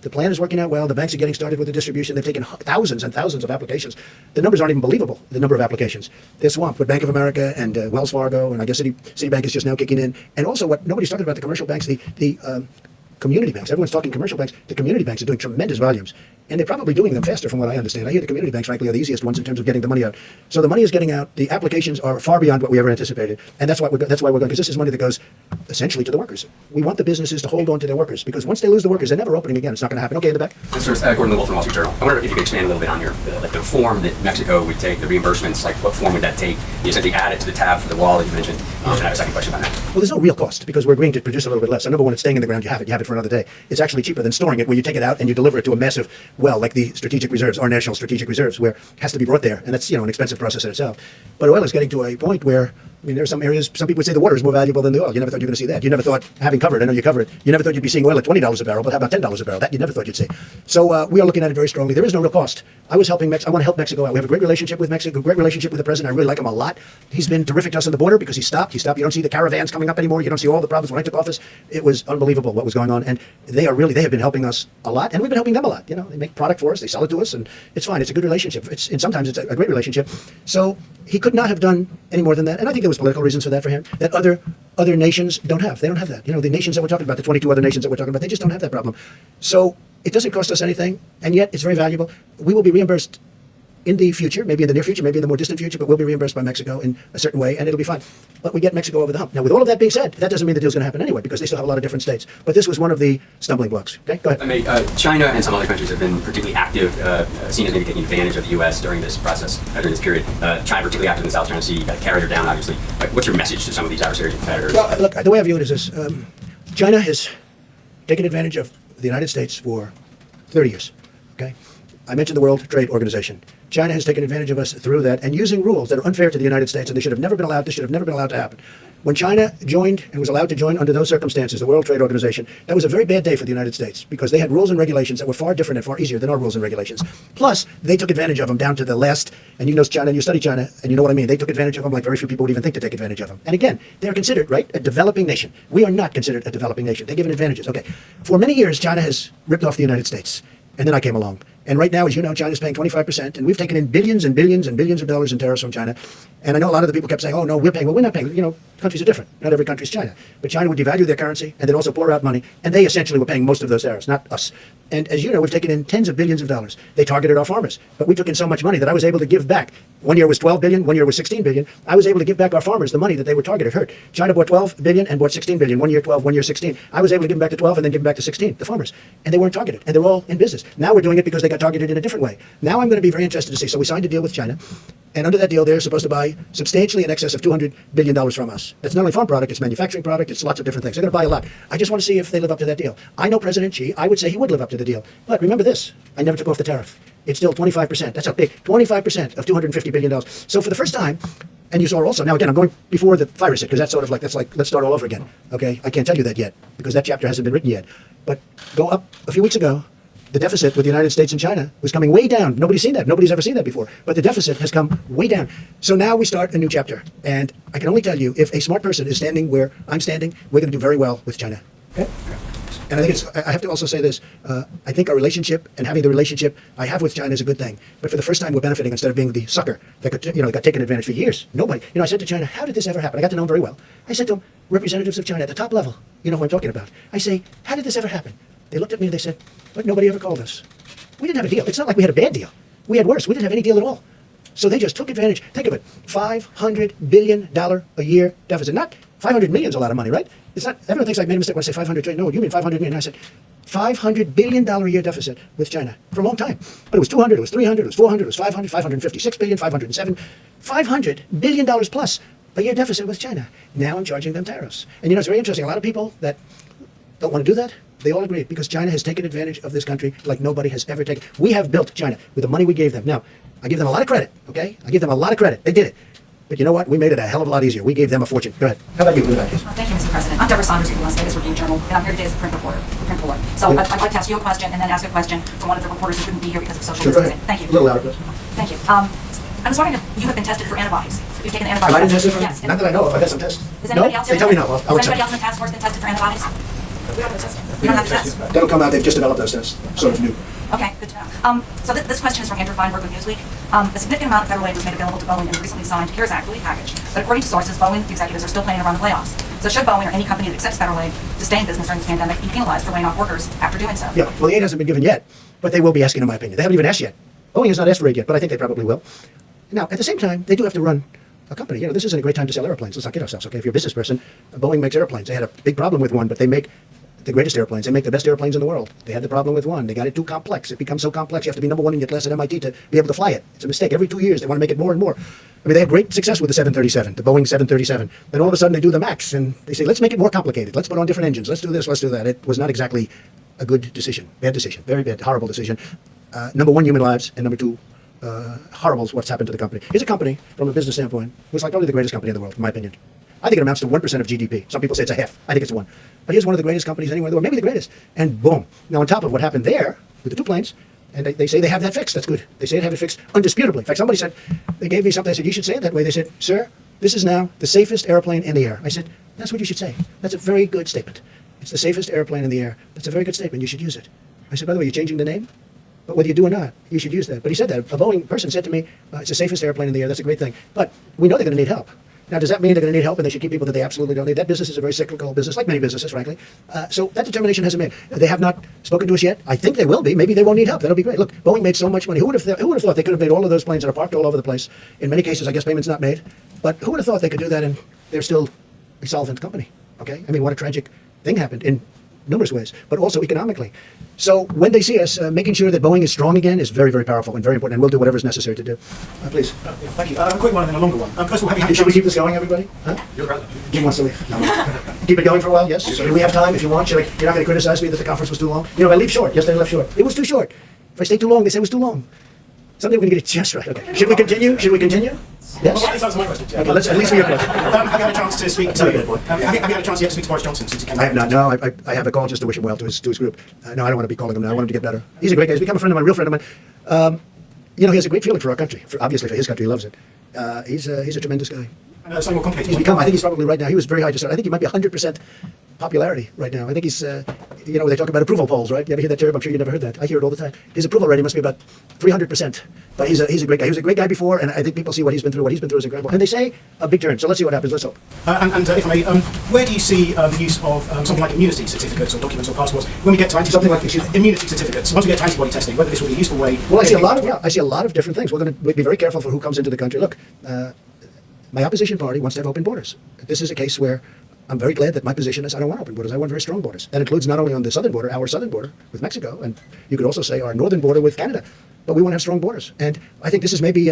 the plan is working out well. The banks are getting started with the distribution. They've taken thousands and thousands of applications. The numbers aren't even believable, the number of applications. They're swamped with Bank of America and Wells Fargo, and I guess Citibank is just now kicking in. And also what nobody's talking about, the commercial banks, the community banks. Everyone's talking commercial banks. The community banks are doing tremendous volumes. And they're probably doing them faster from what I understand. I hear the community banks, frankly, are the easiest ones in terms of getting the money out. So the money is getting out. The applications are far beyond what we ever anticipated. And that's why we're going, because this is money that goes essentially to the workers. We want the businesses to hold on to their workers, because once they lose the workers, they're never opening again. It's not going to happen. Okay, in the back. Mr. Gordon Wolf from Wall Street Journal. I wonder if you could expand a little bit on your the form that Mexico would take, the reimbursements, like what form would that take? You said they add it to the tab for the wall that you mentioned. And I have a second question about that. Well, there's no real cost, because we're agreeing to produce a little bit less. So number one, it's staying in the ground. You have it for another day. It's actually cheaper than storing it, where you take it out and you deliver it to a massive well, like the strategic reserves, our national strategic reserves, where it has to be brought there, and that's an expensive process in itself. But oil is getting to a point where, there are some areas, some people would say the water is more valuable than the oil. You never thought you were going to see that. You never thought, having covered, I know you cover it, you never thought you'd be seeing oil at $20 a barrel, but how about $10 a barrel? That you never thought you'd see. So we are looking at it very strongly. There is no real cost. I want to help Mexico out. We have a great relationship with Mexico, a great relationship with the president. I really like him a lot. He's been terrific to us on the border because he stopped. You don't see the caravans coming up anymore. You don't see all the problems. When I took office, it was unbelievable what was going on. And they have been helping us a lot, and we've been helping them a lot. They make product for us, they sell it to us, and it's fine. It's a good relationship. And sometimes it's a great relationship. So he could not have done any more than that. And I think there was political reasons for that for him, that other nations don't have. They don't have that. The nations that we're talking about, the 22 other nations that we're talking about, they just don't have that problem. So it doesn't cost us anything, and yet it's very valuable. We will be reimbursed in the future, maybe in the near future, maybe in the more distant future, but we'll be reimbursed by Mexico in a certain way, and it'll be fine. But we get Mexico over the hump. Now, with all of that being said, that doesn't mean the deal's going to happen anyway, because they still have a lot of different states. But this was one of the stumbling blocks. Okay, go ahead. China and some other countries have been particularly active, seen as maybe taking advantage of the U.S. during this process, during this period. China particularly active in the South China Sea, got carried her down, obviously. What's your message to some of these adversaries and competitors? Well, look, the way I view it is this. China has taken advantage of the United States for 30 years. Okay? I mentioned the World Trade Organization. China has taken advantage of us through that and using rules that are unfair to the United States, and they should have never been allowed. This should have never been allowed to happen. When China joined and was allowed to join under those circumstances, the World Trade Organization, that was a very bad day for the United States, because they had rules and regulations that were far different and far easier than our rules and regulations. Plus, they took advantage of them down to the last, and you know China, and you study China, and you know what I mean. They took advantage of them like very few people would even think to take advantage of them. And again, they're considered, right, a developing nation. We are not considered a developing nation. They're given advantages. Okay. For many years, China has ripped off the United States. And then I came along. And right now, as you know, China's paying 25%, and we've taken in billions and billions and billions of dollars in tariffs from China. And I know a lot of the people kept saying, oh, no, we're paying. Well, we're not paying. countries are different. Not every country is China. But China would devalue their currency and then also pour out money, and they essentially were paying most of those tariffs, not us. And as you know, we've taken in tens of billions of dollars. They targeted our farmers, but we took in so much money that I was able to give back. 1 year was 12 billion, 1 year was 16 billion. I was able to give back our farmers the money that they were targeted. Hurt. China bought 12 billion and bought 16 billion. 1 year 12, 1 year 16. I was able to give them back to 12 and then give them back to 16, the farmers. And they weren't targeted. And they're all in business. Now we're doing it because they got targeted in a different way. Now I'm going to be very interested to see. So we signed a deal with China. And under that deal, they're supposed to buy substantially in excess of $200 billion from us. That's not only farm product, it's manufacturing product, it's lots of different things. They're going to buy a lot. I just want to see if they live up to that deal. I know President Xi, I would say he would live up to the deal. But remember this, I never took off the tariff. It's still 25%. That's a big 25% of $250 billion. So for the first time, and you saw also, now again, I'm going before the virus hit, because that's sort of like, let's start all over again. Okay, I can't tell you that yet, because that chapter hasn't been written yet. But go up a few weeks ago, the deficit with the United States and China was coming way down. Nobody's seen that. Nobody's ever seen that before. But the deficit has come way down. So now we start a new chapter. And I can only tell you, if a smart person is standing where I'm standing, we're going to do very well with China. Okay? And I think I have to also say this. I think our relationship and having the relationship I have with China is a good thing. But for the first time, we're benefiting instead of being the sucker that got taken advantage for years. Nobody. I said to China, how did this ever happen? I got to know them very well. I said to them, representatives of China at the top level, you know who I'm talking about. I say, how did this ever happen? They looked at me and they said, but nobody ever called us. We didn't have a deal. It's not like we had a bad deal. We had worse. We didn't have any deal at all. So they just took advantage. Think of it. $500 billion a year deficit. Not 500 million is a lot of money, right? It's not. Everyone thinks I made a mistake when I say 500 trillion. No, you mean 500 million. I said $500 billion a year deficit with China for a long time. But it was 200, it was 300, it was 400, it was 500, 556 billion, 507, $500 billion plus a year deficit with China. Now I'm charging them tariffs. And it's very interesting. A lot of people that don't want to do that, they all agree, because China has taken advantage of this country like nobody has ever taken. We have built China with the money we gave them. Now, I give them a lot of credit, okay? I give them a lot of credit. They did it. But you know what? We made it a hell of a lot easier. We gave them a fortune. Go ahead. How about you? Thank you, Mr. President. I'm Deborah Saunders with the Las Vegas Review-Journal, and I'm here today as a print reporter. So I'd like to ask you a question and then ask a question from one of the reporters who couldn't be here because of social distancing. Thank you. A little louder, please. Thank you. I was wondering if you have been tested for antibodies. If you've taken the antibodies. Have I been tested for? Yes. Not that I know of. I've had some tests. Is anybody else They tell me no. Has anybody else in the task force been tested for antibodies? We don't have the test. We don't have the test. That'll come out. They've just developed those tests. Sort of new. Okay, good to know. So this question is from Andrew Feinberg with Newsweek. A significant amount of federal aid was made available to Boeing in the recently signed CARES Act relief package. But according to sources, Boeing executives are still planning to run the layoffs. So should Boeing or any company that accepts federal aid to stay in business during this pandemic be penalized for laying off workers after doing so? Yeah, well, the aid hasn't been given yet, but they will be asking, in my opinion. They haven't even asked yet. Boeing has not asked for aid yet, but I think they probably will. Now, at the same time, they do have to run a company. This isn't a great time to sell airplanes. Let's not kid ourselves, okay? If you're a business person, Boeing makes airplanes. They had a big problem with one, but they make the greatest airplanes. They make the best airplanes in the world. They had the problem with one. They got it too complex. It becomes so complex, you have to be number one in your class at MIT to be able to fly it. It's a mistake. Every 2 years, they want to make it more and more. I mean, they had great success with the 737, the Boeing 737. Then all of a sudden, they do the MAX, and they say, let's make it more complicated. Let's put on different engines. Let's do this, let's do that. It was not exactly a good decision. Bad decision. Very bad, horrible decision. Number one, human lives, and number two, horrible is what's happened to the company. Here's a company, from a business standpoint, was like probably the greatest company in the world, in my opinion. I think it amounts to 1% of GDP. Some people say it's a half. I think it's 1. But here's one of the greatest companies anywhere in the world, maybe the greatest. And boom. Now, on top of what happened there with the two planes, and they say they have that fixed. That's good. They say they have it fixed undisputably. In fact, somebody said, they gave me something. I said, you should say it that way. They said, sir, this is now the safest airplane in the air. I said, that's what you should say. That's a very good statement. It's the safest airplane in the air. That's a very good statement. You should use it. I said, by the way, you're changing the name? But whether you do or not, you should use that. But he said that. A Boeing person said to me, it's the safest airplane in the air. That's a great thing. But we know they're going to need help. Now, does that mean they're going to need help and they should keep people that they absolutely don't need? That business is a very cyclical business, like many businesses, frankly. So that determination hasn't made. They have not spoken to us yet. I think they will be. Maybe they won't need help. That'll be great. Look, Boeing made so much money. Who would have thought they could have made all of those planes that are parked all over the place? In many cases, I guess payments not made. But who would have thought they could do that and they're still a solvent company? Okay? I mean, what a tragic thing happened in numerous ways, but also economically. So when they see us, making sure that Boeing is strong again is very, very powerful and very important, and we'll do whatever is necessary to do. Please. Thank you. A quick one and a longer one. First of all, Should we keep this going, everybody? Huh? You're the president. Jim wants to leave. No. Keep it going for a while, yes? So do we have time if you want? You're not going to criticize me that the conference was too long? If I leave short. Yesterday I left short. It was too short. If I stay too long, they say it was too long. Someday we're going to get it just right. Okay. Should we continue? Should we continue? Yes. Well, that answers my question. Okay, let's at least for your question. Have you had a chance to speak to? Have you had a chance yet to speak to Boris Johnson since he came I have not. No, I have a call just to wish him well to his group. No, I don't want to be calling him now. I want him to get better. He's a great guy. He's become a friend of mine, a real friend of mine. He has a great feeling for our country. Obviously, for his country, he loves it. He's a tremendous guy. Slightly more complicated. I think he's probably right now. He was very high to start. I think he might be 100% popularity right now. I think he's, they talk about approval polls, right? You ever hear that term? I'm sure you never heard that. I hear it all the time. His approval rating must be about 300%. But he's a great guy. He was a great guy before, and I think people see what he's been through. What he's been through is incredible. And they say a big turn. So let's see what happens. Let's hope. And if I may, where do you see the use of something like immunity certificates or documents or passports when we get to something like immunity certificates? Once we get to antibody testing, whether this will be a useful way. Well, I see a lot of different things. We're going to be very careful for who comes into the country. Look, my opposition party wants to have open borders. This is a case where I'm very glad that my position is I don't want open borders. I want very strong borders. That includes not only on the southern border, our southern border with Mexico, and you could also say our northern border with Canada. But we want to have strong borders. And I think this is maybe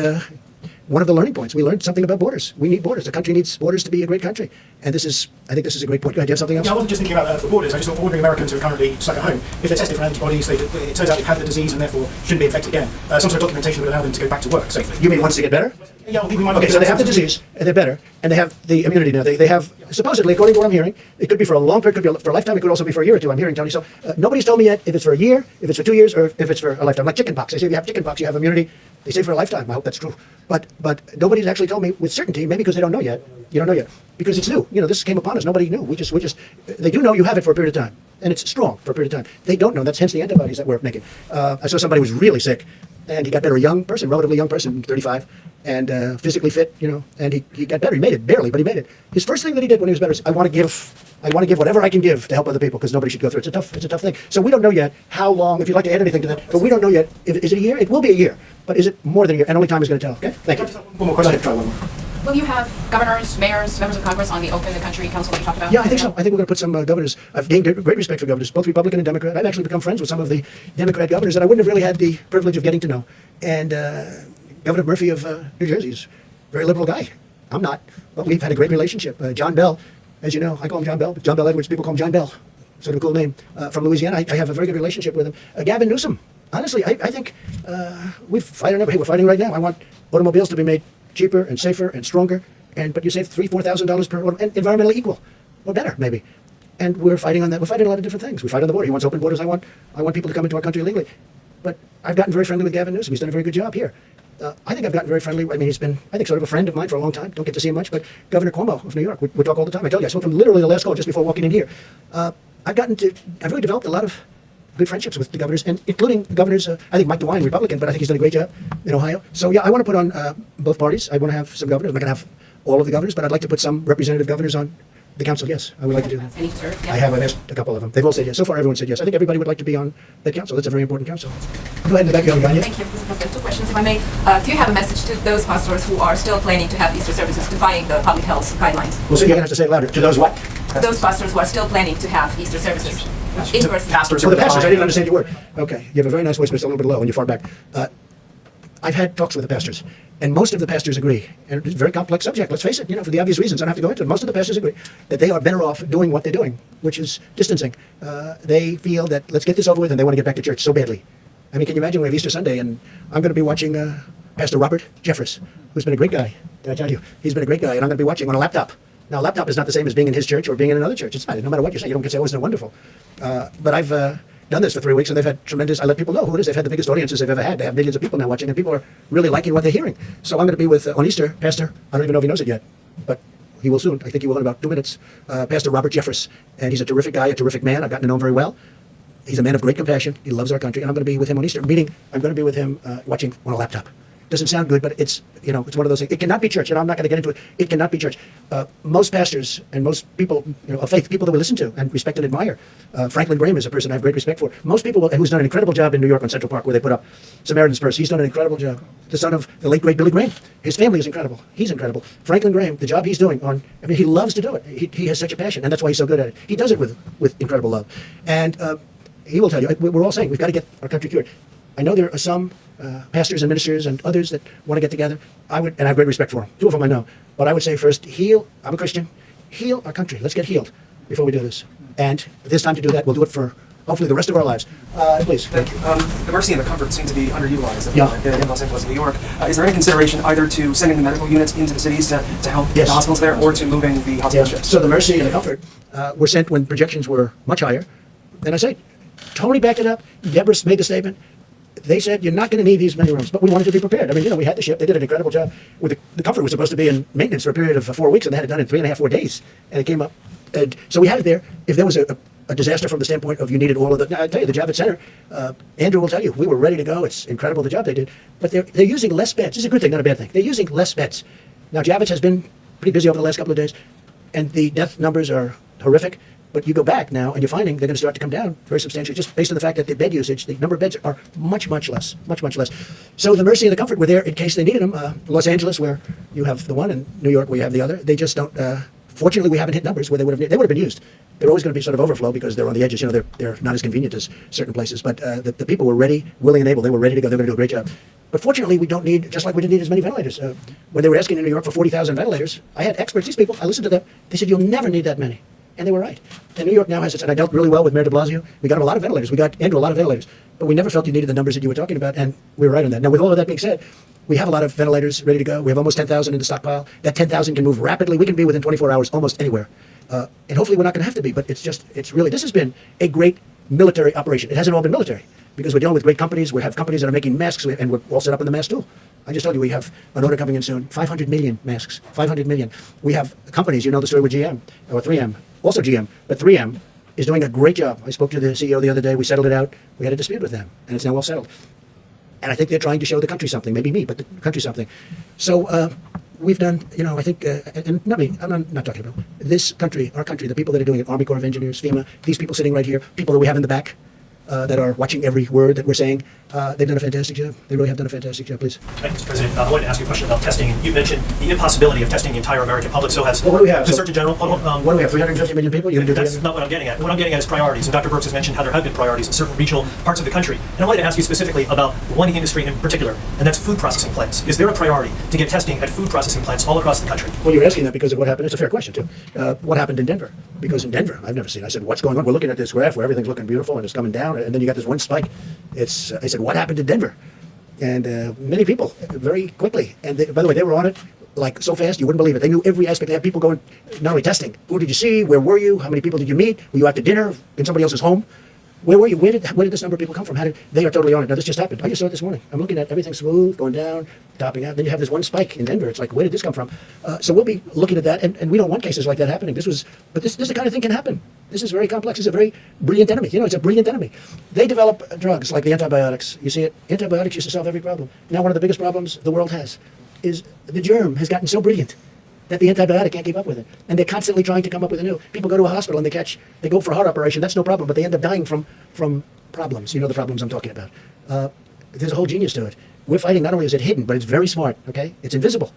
one of the learning points. We learned something about borders. We need borders. The country needs borders to be a great country. And I think this is a great point. Do you have something else? Yeah, I wasn't just thinking about the borders. I just thought for ordinary Americans who are currently stuck at home, if they're tested for antibodies, it turns out they've had the disease and therefore shouldn't be infected again. Some sort of documentation would allow them to go back to work safely. You mean once they get better? Yeah, well, we might okay, so they have the disease, and they're better, and they have the immunity now. They have, supposedly, according to what I'm hearing, it could be for a long period, could be for a lifetime, it could also be for a year or two, I'm hearing, Tony. So nobody's told me yet if it's for a year, if it's for 2 years, or if it's for a lifetime. Like chickenpox. They say if you have chickenpox, you have immunity. They say for a lifetime. I hope that's true. But nobody's actually told me with certainty, maybe because they don't know yet. You don't know yet. Because it's new. This came upon us. Nobody knew. They do know you have it for a period of time. And it's strong for a period of time. They don't know. That's hence the antibodies that we're making. I saw somebody who was really sick, and he got better. A young person, relatively young person, 35, and physically fit, and he got better. He made it, barely, but he made it. His first thing that he did when he was better is, I want to give whatever I can give to help other people, because nobody should go through it. It's a tough thing. So we don't know yet how long, if you'd like to add anything to that, but we don't know yet. Is it a year? It will be a year. But is it more than a year? And only time is going to tell. Okay? Thank you. One more question. Try one more. Will you have governors, mayors, members of Congress on the Open the Country Council that you talked about? Yeah, I think so. I think we're going to put some governors. I've gained great respect for governors, both Republican and Democrat. I've actually become friends with some of the Democrat governors that I wouldn't have really had the privilege of getting to know. And Governor Murphy of New Jersey is a very liberal guy. I'm not, but we've had a great relationship. John Bell, as you know, I call him John Bell, but John Bell Edwards, people call him John Bell. Sort of a cool name. From Louisiana, I have a very good relationship with him. Gavin Newsom, honestly, I think we're fighting right now. I want automobiles to be made cheaper and safer and stronger, but you save $3,000-4,000 per auto, and environmentally equal, or better maybe. And we're fighting on that. We're fighting a lot of different things. We fight on the border. He wants open borders. I want people to come into our country legally. But I've gotten very friendly with Gavin Newsom. He's done a very good job here. I think I've gotten very friendly. I mean, he's been, I think, sort of a friend of mine for a long time. Don't get to see him much, but Governor Cuomo of New York, we talk all the time. I told you, I spoke to him literally the last call just before walking in here. I've really developed a lot of good friendships with the governors, and including governors. I think Mike DeWine, Republican, but I think he's done a great job in Ohio. So yeah, I want to put on both parties. I want to have some governors. I'm not going to have all of the governors, but I'd like to put some representative governors on the council. Yes, I would like to do that. I have. I've asked a couple of them. They've all said yes. So far, everyone said yes. I think everybody would like to be on that council. That's a very important council. Go ahead in the back, young guy. Thank you. Two questions, if I may. Do you have a message to those pastors who are still planning to have Easter services, defying the public health guidelines? Well, so you're going to have to say it louder. To those what? Those pastors who are still planning to have Easter services. In person. Pastors. Oh, the pastors. I didn't understand your word. Okay. You have a very nice voice, but it's a little bit low, and you're far back. I've had talks with the pastors, and most of the pastors agree. And it's a very complex subject. Let's face it. For the obvious reasons, I don't have to go into it. Most of the pastors agree that they are better off doing what they're doing, which is distancing. They feel that let's get this over with, and they want to get back to church so badly. I mean, can you imagine we have Easter Sunday, and I'm going to be watching Pastor Robert Jeffress, who's been a great guy. Did I tell you? He's been a great guy, and I'm going to be watching on a laptop. Now, a laptop is not the same as being in his church or being in another church. It's not. No matter what you say, you don't get to say, oh, isn't it wonderful? But I've done this for 3 weeks, and they've had tremendous, I let people know who it is. They've had the biggest audiences they've ever had. They have millions of people now watching, and people are really liking what they're hearing. So I'm going to be with, on Easter, Pastor, I don't even know if he knows it yet, but he will soon. I think he will in about 2 minutes. Pastor Robert Jeffress, and he's a terrific guy, a terrific man. I've gotten to know him very well. He's a man of great compassion. He loves our country, and I'm going to be with him on Easter. I'm going to be with him watching on a laptop. Doesn't sound good, but it's it's one of those things. It cannot be church, and I'm not going to get into it. It cannot be church. Most pastors and most people of faith, people that we listen to and respect and admire. Franklin Graham is a person I have great respect for. Most people who's done an incredible job in New York on Central Park, where they put up Samaritan's Purse. He's done an incredible job. The son of the late great Billy Graham. His family is incredible. He's incredible. Franklin Graham, the job he's doing he loves to do it. He has such a passion, and that's why he's so good at it. He does it with incredible love, and he will tell you. We're all saying we've got to get our country cured. I know there are some pastors and ministers and others that want to get together. I have great respect for them. 2 of them I know. But I would say first, heal. I'm a Christian. Heal our country. Let's get healed before we do this. And if there's time to do that, we'll do it for hopefully the rest of our lives. Please. Thank you. The Mercy and the Comfort seem to be underutilized at the moment in Los Angeles and New York. Is there any consideration either to sending the medical units into the cities to help the hospitals there, or to moving the hospital ships? So the Mercy and the Comfort were sent when projections were much higher. And I say, Tony backed it up. Deborah made the statement. They said, you're not going to need these many rooms, but we wanted to be prepared. I mean, we had the ship. They did an incredible job. The Comfort was supposed to be in maintenance for a period of 4 weeks, and they had it done in 3.5, 4 days. And it came up And so we had it there. If there was a disaster from the standpoint of you needed all of the, now, I tell you, the Javits Center, Andrew will tell you, we were ready to go. It's incredible the job they did. But they're using less beds. This is a good thing, not a bad thing. They're using less beds. Now, Javits has been pretty busy over the last couple of days, and the death numbers are horrific. But you go back now, and you're finding they're going to start to come down very substantially, just based on the fact that the bed usage, the number of beds are much, much less, much, much less. So the mercy and the comfort were there in case they needed them. Los Angeles, where you have the one, and New York, where you have the other, they just don't. Fortunately, we haven't hit numbers where they would have been used. They're always going to be sort of overflow because they're on the edges. You know, they're not as convenient as certain places. But the people were ready, willing, and able. They were ready to go. They were going to do a great job. But fortunately, we don't need, just like we didn't need as many ventilators. When they were asking in New York for 40,000 ventilators, I had experts, these people, I listened to them. They said, you'll never need that many. And they were right. And New York now has it, and I dealt really well with Mayor de Blasio. We got him a lot of ventilators. We got Andrew a lot of ventilators. But we never felt you needed the numbers that you were talking about, and we were right on that. Now, with all of that being said, we have a lot of ventilators ready to go. We have almost 10,000 in the stockpile. That 10,000 can move rapidly. We can be within 24 hours almost anywhere. And hopefully we're not going to have to be, but it's really, this has been a great military operation. It hasn't all been military, because we're dealing with great companies. We have companies that are making masks, and we're all set up in the mask tool. I just told you we have an order coming in soon, 500 million masks, 500 million. We have companies, you know the story with GM, or 3M, also GM, but 3M is doing a great job. I spoke to the CEO the other day, we settled it out, we had a dispute with them, and it's now all settled. And I think they're trying to show the country something, maybe me, but the country something. So we've done, you know, I think, and not me, I'm not talking about this country, our country, the people that are doing it, Army Corps of Engineers, FEMA, these people sitting right here, people that we have in the back, that are watching every word that we're saying. They've done a fantastic job. They really have done a fantastic job. Please. Thank you, Mr. President. I wanted to ask you a question about testing. You mentioned the impossibility of testing the entire American public. So has what do we have? The Surgeon General. What do we have? 350 million people? You That's not what I'm getting at. What I'm getting at is priorities. And Dr. Birx has mentioned how there have been priorities in certain regional parts of the country. And I wanted to ask you specifically about one industry in particular, and that's food processing plants. Is there a priority to get testing at food processing plants all across the country? Well, you're asking that because of what happened. It's a fair question, too. What happened in Denver? Because in Denver, I've never seen. I said, what's going on? We're looking at this graph where everything's looking beautiful and it's coming down, and then you got this one spike. I said, what happened in Denver? And many people, very quickly. And by the way, they were on it like so fast, you wouldn't believe it. They knew every aspect. They had people going, not only testing, who did you see? Where were you? How many people did you meet? Were you out to dinner in somebody else's home? Where were you? Where did this number of people come from? They are totally on it. Now, this just happened. I just saw it this morning. I'm looking at everything smooth, going down, topping out. Then you have this one spike in Denver. It's like, where did this come from? So we'll be looking at that, and we don't want cases like that happening. This is the kind of thing can happen. This is very complex. This is a very brilliant enemy. You know, it's a brilliant enemy. They develop drugs like the antibiotics. You see it? Antibiotics used to solve every problem. Now, one of the biggest problems the world has is the germ has gotten so brilliant that the antibiotic can't keep up with it. And they're constantly trying to come up with a new. People go to a hospital and they go for a heart operation, that's no problem, but they end up dying from problems. You know the problems I'm talking about. There's a whole genius to it. We're fighting, not only is it hidden, but it's very smart, okay? It's invisible.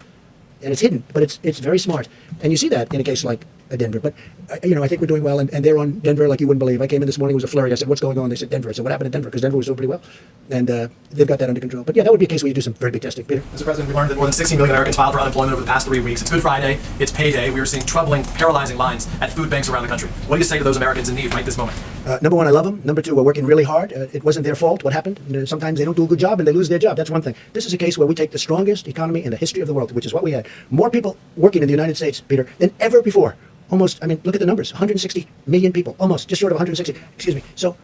And it's hidden, but it's very smart. And you see that in a case like Denver. But, you know, I think we're doing well, and they're on Denver like you wouldn't believe. I came in this morning, it was a flurry. I said, what's going on? They said, Denver. I said, what happened in Denver? Because Denver was doing pretty well. And they've got that under control. But yeah, that would be a case where you do some very big testing. Peter? Mr. President, we learned that more than 16 million Americans filed for unemployment over the past 3 weeks. It's Good Friday. It's payday. We are seeing troubling, paralyzing lines at food banks around the country. What do you say to those Americans in need right this moment? Number one, I love them. Number two, we're working really hard. It wasn't their fault what happened. Sometimes they don't do a good job and they lose their job. That's one thing. This is a case where we take the strongest economy in the history of the world, which is what we had. More people working in the United States, Peter, than ever before. Almost, I mean, look at the numbers. 160 million people. Almost, just short of 160. Excuse me. So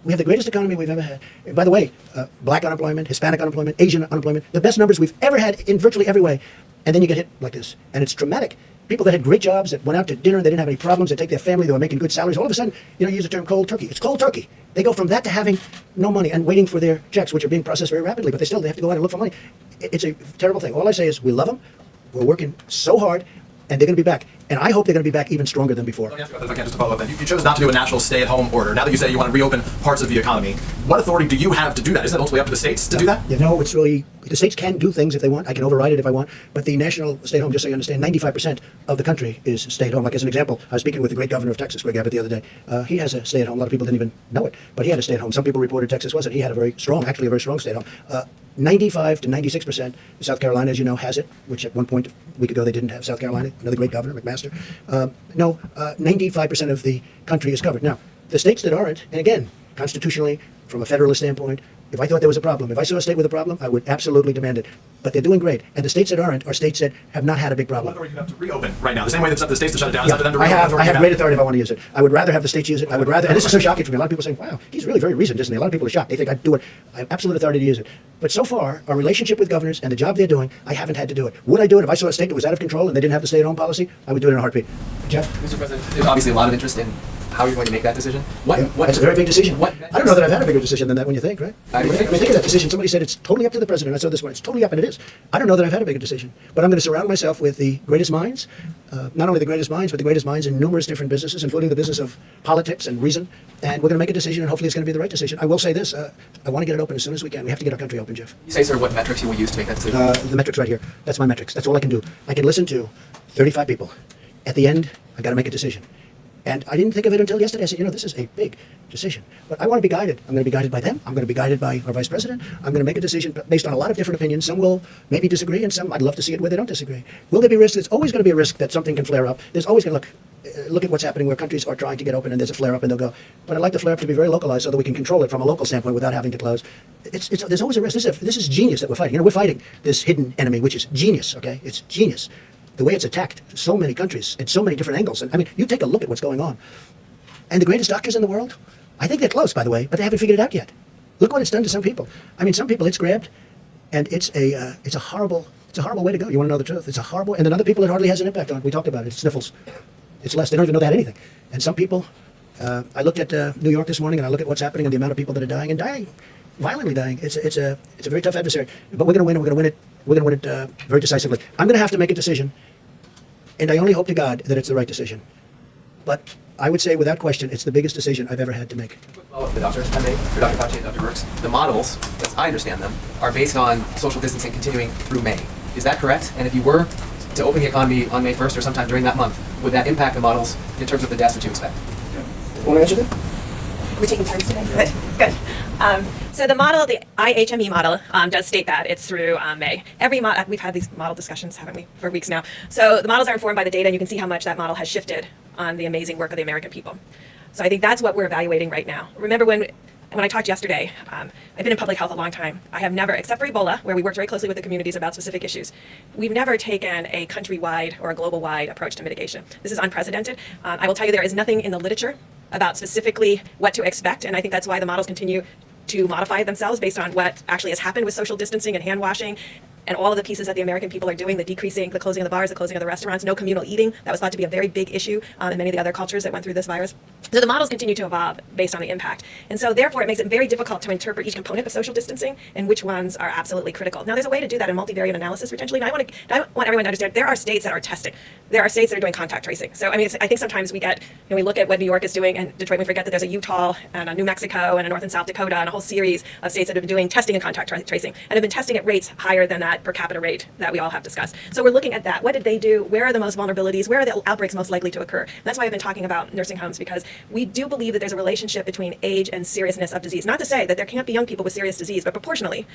we have the greatest economy we've ever had. And by the way, black unemployment, Hispanic unemployment, Asian unemployment, the best numbers we've ever had in virtually every way. And then you get hit like this. And it's traumatic. People that had great jobs, that went out to dinner, they didn't have any problems, they take their family, they were making good salaries. All of a sudden, you know, you use the term cold turkey. It's cold turkey. They go from that to having no money and waiting for their checks, which are being processed very rapidly, but they have to go out and look for money. It's a terrible thing. All I say is we love them. We're working so hard, and they're going to be back. And I hope they're going to be back even stronger than before. Let me ask you about that, if I can, just to follow up then. You chose not to do a national stay-at-home order. Now that you say you want to reopen parts of the economy, what authority do you have to do that? Isn't it ultimately up to the states to do that? You know, it's really, the states can do things if they want. I can override it if I want. But the national stay-at-home, just so you understand, 95% of the country is stay-at-home. Like as an example, I was speaking with the great governor of Texas, Greg Abbott, the other day. He has a stay-at-home. A lot of people didn't even know it, but he had a stay-at-home. Some people reported Texas wasn't. He had a very strong stay-at-home. 95 to 96%. South Carolina, as you know, has it, which at one point a week ago they didn't have. South Carolina, another great governor, McMaster. 95% of the country is covered. Now, the states that aren't, and again, constitutionally, from a federalist standpoint, if I thought there was a problem, if I saw a state with a problem, I would absolutely demand it. But they're doing great. And the states that aren't are states that have not had a big problem. What authority do you have to reopen right now? The same way that's up to the states to shut it down, it's up to them to I reopen. have great authority if I want to use it. I would rather have the states use it. I would rather, and this is so shocking for me. A lot of people say, wow, he's really very reasoned, isn't he? A lot of people are shocked. They think I'd do it. I have absolute authority to use it. But so far, our relationship with governors and the job they're doing, I haven't had to do it. Would I do it if I saw a state that was out of control and they didn't have the stay-at-home policy? I would do it in a heartbeat. Jeff? Mr. President, there's obviously a lot of interest in how you're going to make that decision. That's a very big decision. I don't know that I've had a bigger decision than that when you think, right? I agree. Think of that decision. Somebody said it's totally up to the president. I saw this one. It's totally up, and it is. I don't know that I've had a bigger decision. But I'm going to surround myself with the greatest minds, not only the greatest minds, but the greatest minds in numerous different businesses, including the business of politics and reason. And we're going to make a decision, and hopefully it's going to be the right decision. I will say this. I want to get it open as soon as we can. We have to get our country open, Jeff. You say, sir, what metrics you will use to make that decision? The metrics right here. That's my metrics. That's all I can do. I can listen to 35 people. At the end, I got to make a decision. And I didn't think of it until yesterday. I said, this is a big decision. But I want to be guided. I'm going to be guided by them. I'm going to be guided by our vice president. I'm going to make a decision based on a lot of different opinions. Some will maybe disagree, and some I'd love to see it where they don't disagree. Will there be risk? There's always going to be a risk that something can flare up. There's always going to look at what's happening where countries are trying to get open and there's a flare up and they'll go. But I'd like the flare up to be very localized so that we can control it from a local standpoint without having to close. There's always a risk. This is genius that we're fighting. We're fighting this hidden enemy, which is genius. Okay, it's genius. The way it's attacked so many countries at so many different angles. And I mean, you take a look at what's going on. And the greatest doctors in the world, I think they're close, by the way, but they haven't figured it out yet. Look what it's done to some people. I mean, some people it's grabbed, and it's a horrible way to go. You want to know the truth? It's a horrible. And then other people it hardly has an impact on. We talked about it. It's sniffles. It's less. They don't even know they had anything. And some people, I looked at New York this morning, and I look at what's happening and the amount of people that are dying and dying, violently dying. It's a very tough adversary. But we're going to win. We're going to win it. We're going to win it very decisively. I'm going to have to make a decision, and I only hope to God that it's the right decision. But I would say, without question, it's the biggest decision I've ever had to make. Follow up, the doctor, if I may, for Dr. Fauci and Dr. Birx. The models, as I understand them, are based on social distancing continuing through May. Is that correct? And if you were to open the economy on May 1st or sometime during that month, would that impact the models in terms of the deaths that you expect? Want to answer that? We're taking turns today. Good. So the model, the IHME model, does state that it's through May. We've had these model discussions, haven't we, for weeks now. So the models are informed by the data, and you can see how much that model has shifted on the amazing work of the American people. So I think that's what we're evaluating right now. Remember when I talked yesterday, I've been in public health a long time. I have never, except for Ebola, where we worked very closely with the communities about specific issues, we've never taken a countrywide or a global-wide approach to mitigation. This is unprecedented. I will tell you there is nothing in the literature about specifically what to expect, and I think that's why the models continue to modify themselves based on what actually has happened with social distancing and hand washing and all of the pieces that the American people are doing, the decreasing, the closing of the bars, the closing of the restaurants, no communal eating. That was thought to be a very big issue in many of the other cultures that went through this virus. So the models continue to evolve based on the impact. And so therefore it makes it very difficult to interpret each component of social distancing and which ones are absolutely critical. Now there's a way to do that in multivariate analysis potentially, and I want everyone to understand there are states that are testing. There are states that are doing contact tracing. So I mean, I think sometimes we look at what New York is doing and Detroit, we forget that there's a Utah and a New Mexico and a North and South Dakota and a whole series of states that have been doing testing and contact tracing and have been testing at rates higher than that per capita rate that we all have discussed. So we're looking at that. What did they do? Where are the most vulnerabilities? Where are the outbreaks most likely to occur? And that's why I've been talking about nursing homes, because we do believe that there's a relationship between age and seriousness of disease. Not to say that there can't be young people with serious disease, but proportionally,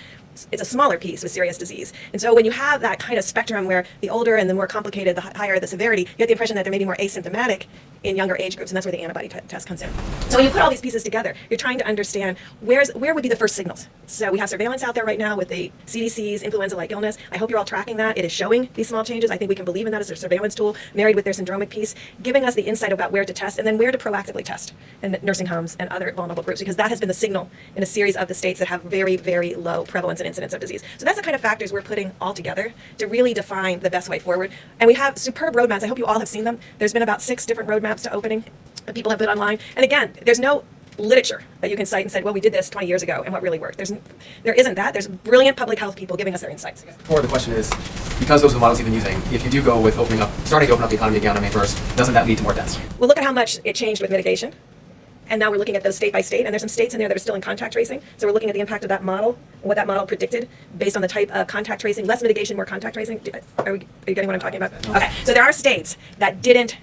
it's a smaller piece with serious disease. And so when you have that kind of spectrum where the older and the more complicated, the higher the severity, you get the impression that there may be more asymptomatic in younger age groups, and that's where the antibody test comes in. So when you put all these pieces together, you're trying to understand where would be the first signals. So we have surveillance out there right now with the CDC's influenza-like illness. I hope you're all tracking that. It is showing these small changes. I think we can believe in that as a surveillance tool, married with their syndromic piece, giving us the insight about where to test and then where to proactively test in nursing homes and other vulnerable groups, because that has been the signal in a series of the states that have very, very low prevalence and incidence of disease. So that's the kind of factors we're putting all together to really define the best way forward. And we have superb roadmaps. I hope you all have seen them. There's been about 6 different roadmaps to opening that people have put online. And again, there's no literature that you can cite and say, well, we did this 20 years ago and what really worked. There isn't that. There's brilliant public health people giving us their insights. Or the question is, because those are the models you've been using, if you do go with starting to open up the economy again on May 1st, doesn't that lead to more deaths? Well, look at how much it changed with mitigation. And now we're looking at those state by state, and there's some states in there that are still in contact tracing. So we're looking at the impact of that model and what that model predicted based on the type of contact tracing, less mitigation, more contact tracing. Are you getting what I'm talking about? Okay, so there are states that didn't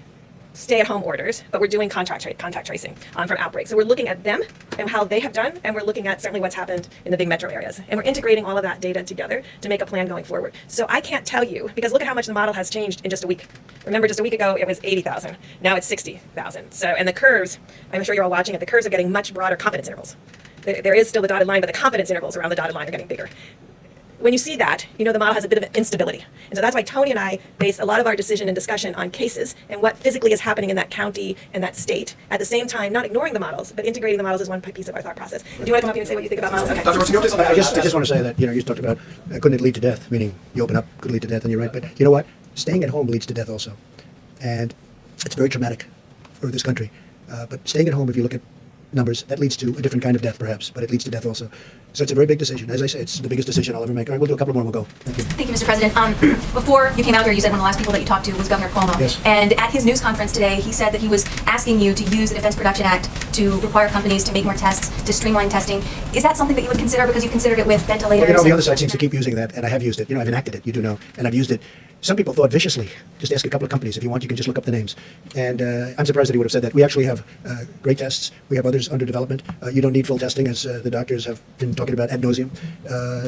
stay-at-home orders, but we're doing contact tracing from outbreaks. So we're looking at them and how they have done, and we're looking at certainly what's happened in the big metro areas. And we're integrating all of that data together to make a plan going forward. So I can't tell you, because look at how much the model has changed in just a week. Remember, just a week ago, it was 80,000. Now it's 60,000. So, and the curves, I'm sure you're all watching it, the curves are getting much broader confidence intervals. There is still the dotted line, but the confidence intervals around the dotted line are getting bigger. when you see that, you know the model has a bit of instability. And so that's why Tony and I base a lot of our decision and discussion on cases and what physically is happening in that county and that state. At the same time, not ignoring the models, but integrating the models as one piece of our thought process. Do you want to come up here and say what you think about models? Okay. Dr. Birx, can you update something? I just want to say that, you talked about couldn't it lead to death, meaning you open up, could lead to death, and you're right. But you know what? Staying at home leads to death also. And it's very traumatic for this country. But staying at home, if you look at numbers, that leads to a different kind of death perhaps, but it leads to death also. So it's a very big decision. As I say, it's the biggest decision I'll ever make. All right, we'll do a couple more and we'll go. Thank you. Thank you, Mr. President. Before you came out here, you said one of the last people that you talked to was Governor Cuomo. Yes. And at his news conference today, he said that he was asking you to use the Defense Production Act to require companies to make more tests, to streamline testing. Is that something that you would consider because you've considered it with ventilators? Well, the other side seems to keep using that, and I have used it. I've enacted it, you do know, and I've used it. Some people thought viciously. Just ask a couple of companies. If you want, you can just look up the names. And I'm surprised that he would have said that. We actually have great tests. We have others under development. You don't need full testing, as the doctors have been talking about ad nauseum.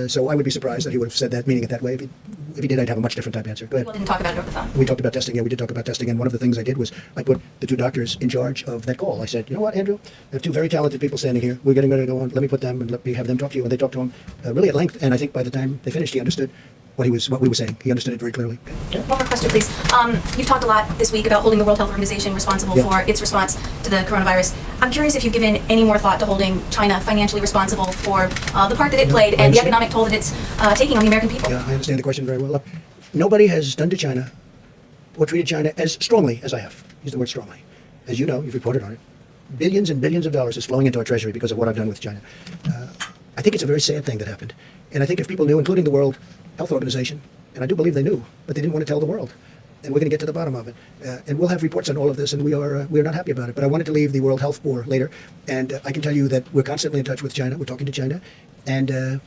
So I would be surprised that he would have said that, meaning it that way. If he did, I'd have a much different type answer. Go ahead. People didn't talk about it over the phone. We talked about testing. Yeah, we did talk about testing. And one of the things I did was I put the two doctors in charge of that call. I said, you know what, Andrew? I have two very talented people standing here. We're getting ready to go on. Let me put them and let me have them talk to you. And they talked to him really at length. And I think by the time they finished, he understood what we were saying. He understood it very clearly. One more question, please. You've talked a lot this week about holding the World Health Organization responsible for its response to the coronavirus. I'm curious if you've given any more thought to holding China financially responsible for the part that it played and the economic toll that it's taking on the American people. Yeah, I understand the question very well. Look, nobody has done to China or treated China as strongly as I have. Use the word strongly. As you know, you've reported on it. Billions and billions of dollars is flowing into our treasury because of what I've done with China. I think it's a very sad thing that happened. And I think if people knew, including the World Health Organization, and I do believe they knew, but they didn't want to tell the world. And we're going to get to the bottom of it. And we'll have reports on all of this, and we're not happy about it. But I wanted to leave the World Health for later. And I can tell you that we're constantly in touch with China. We're talking to China. And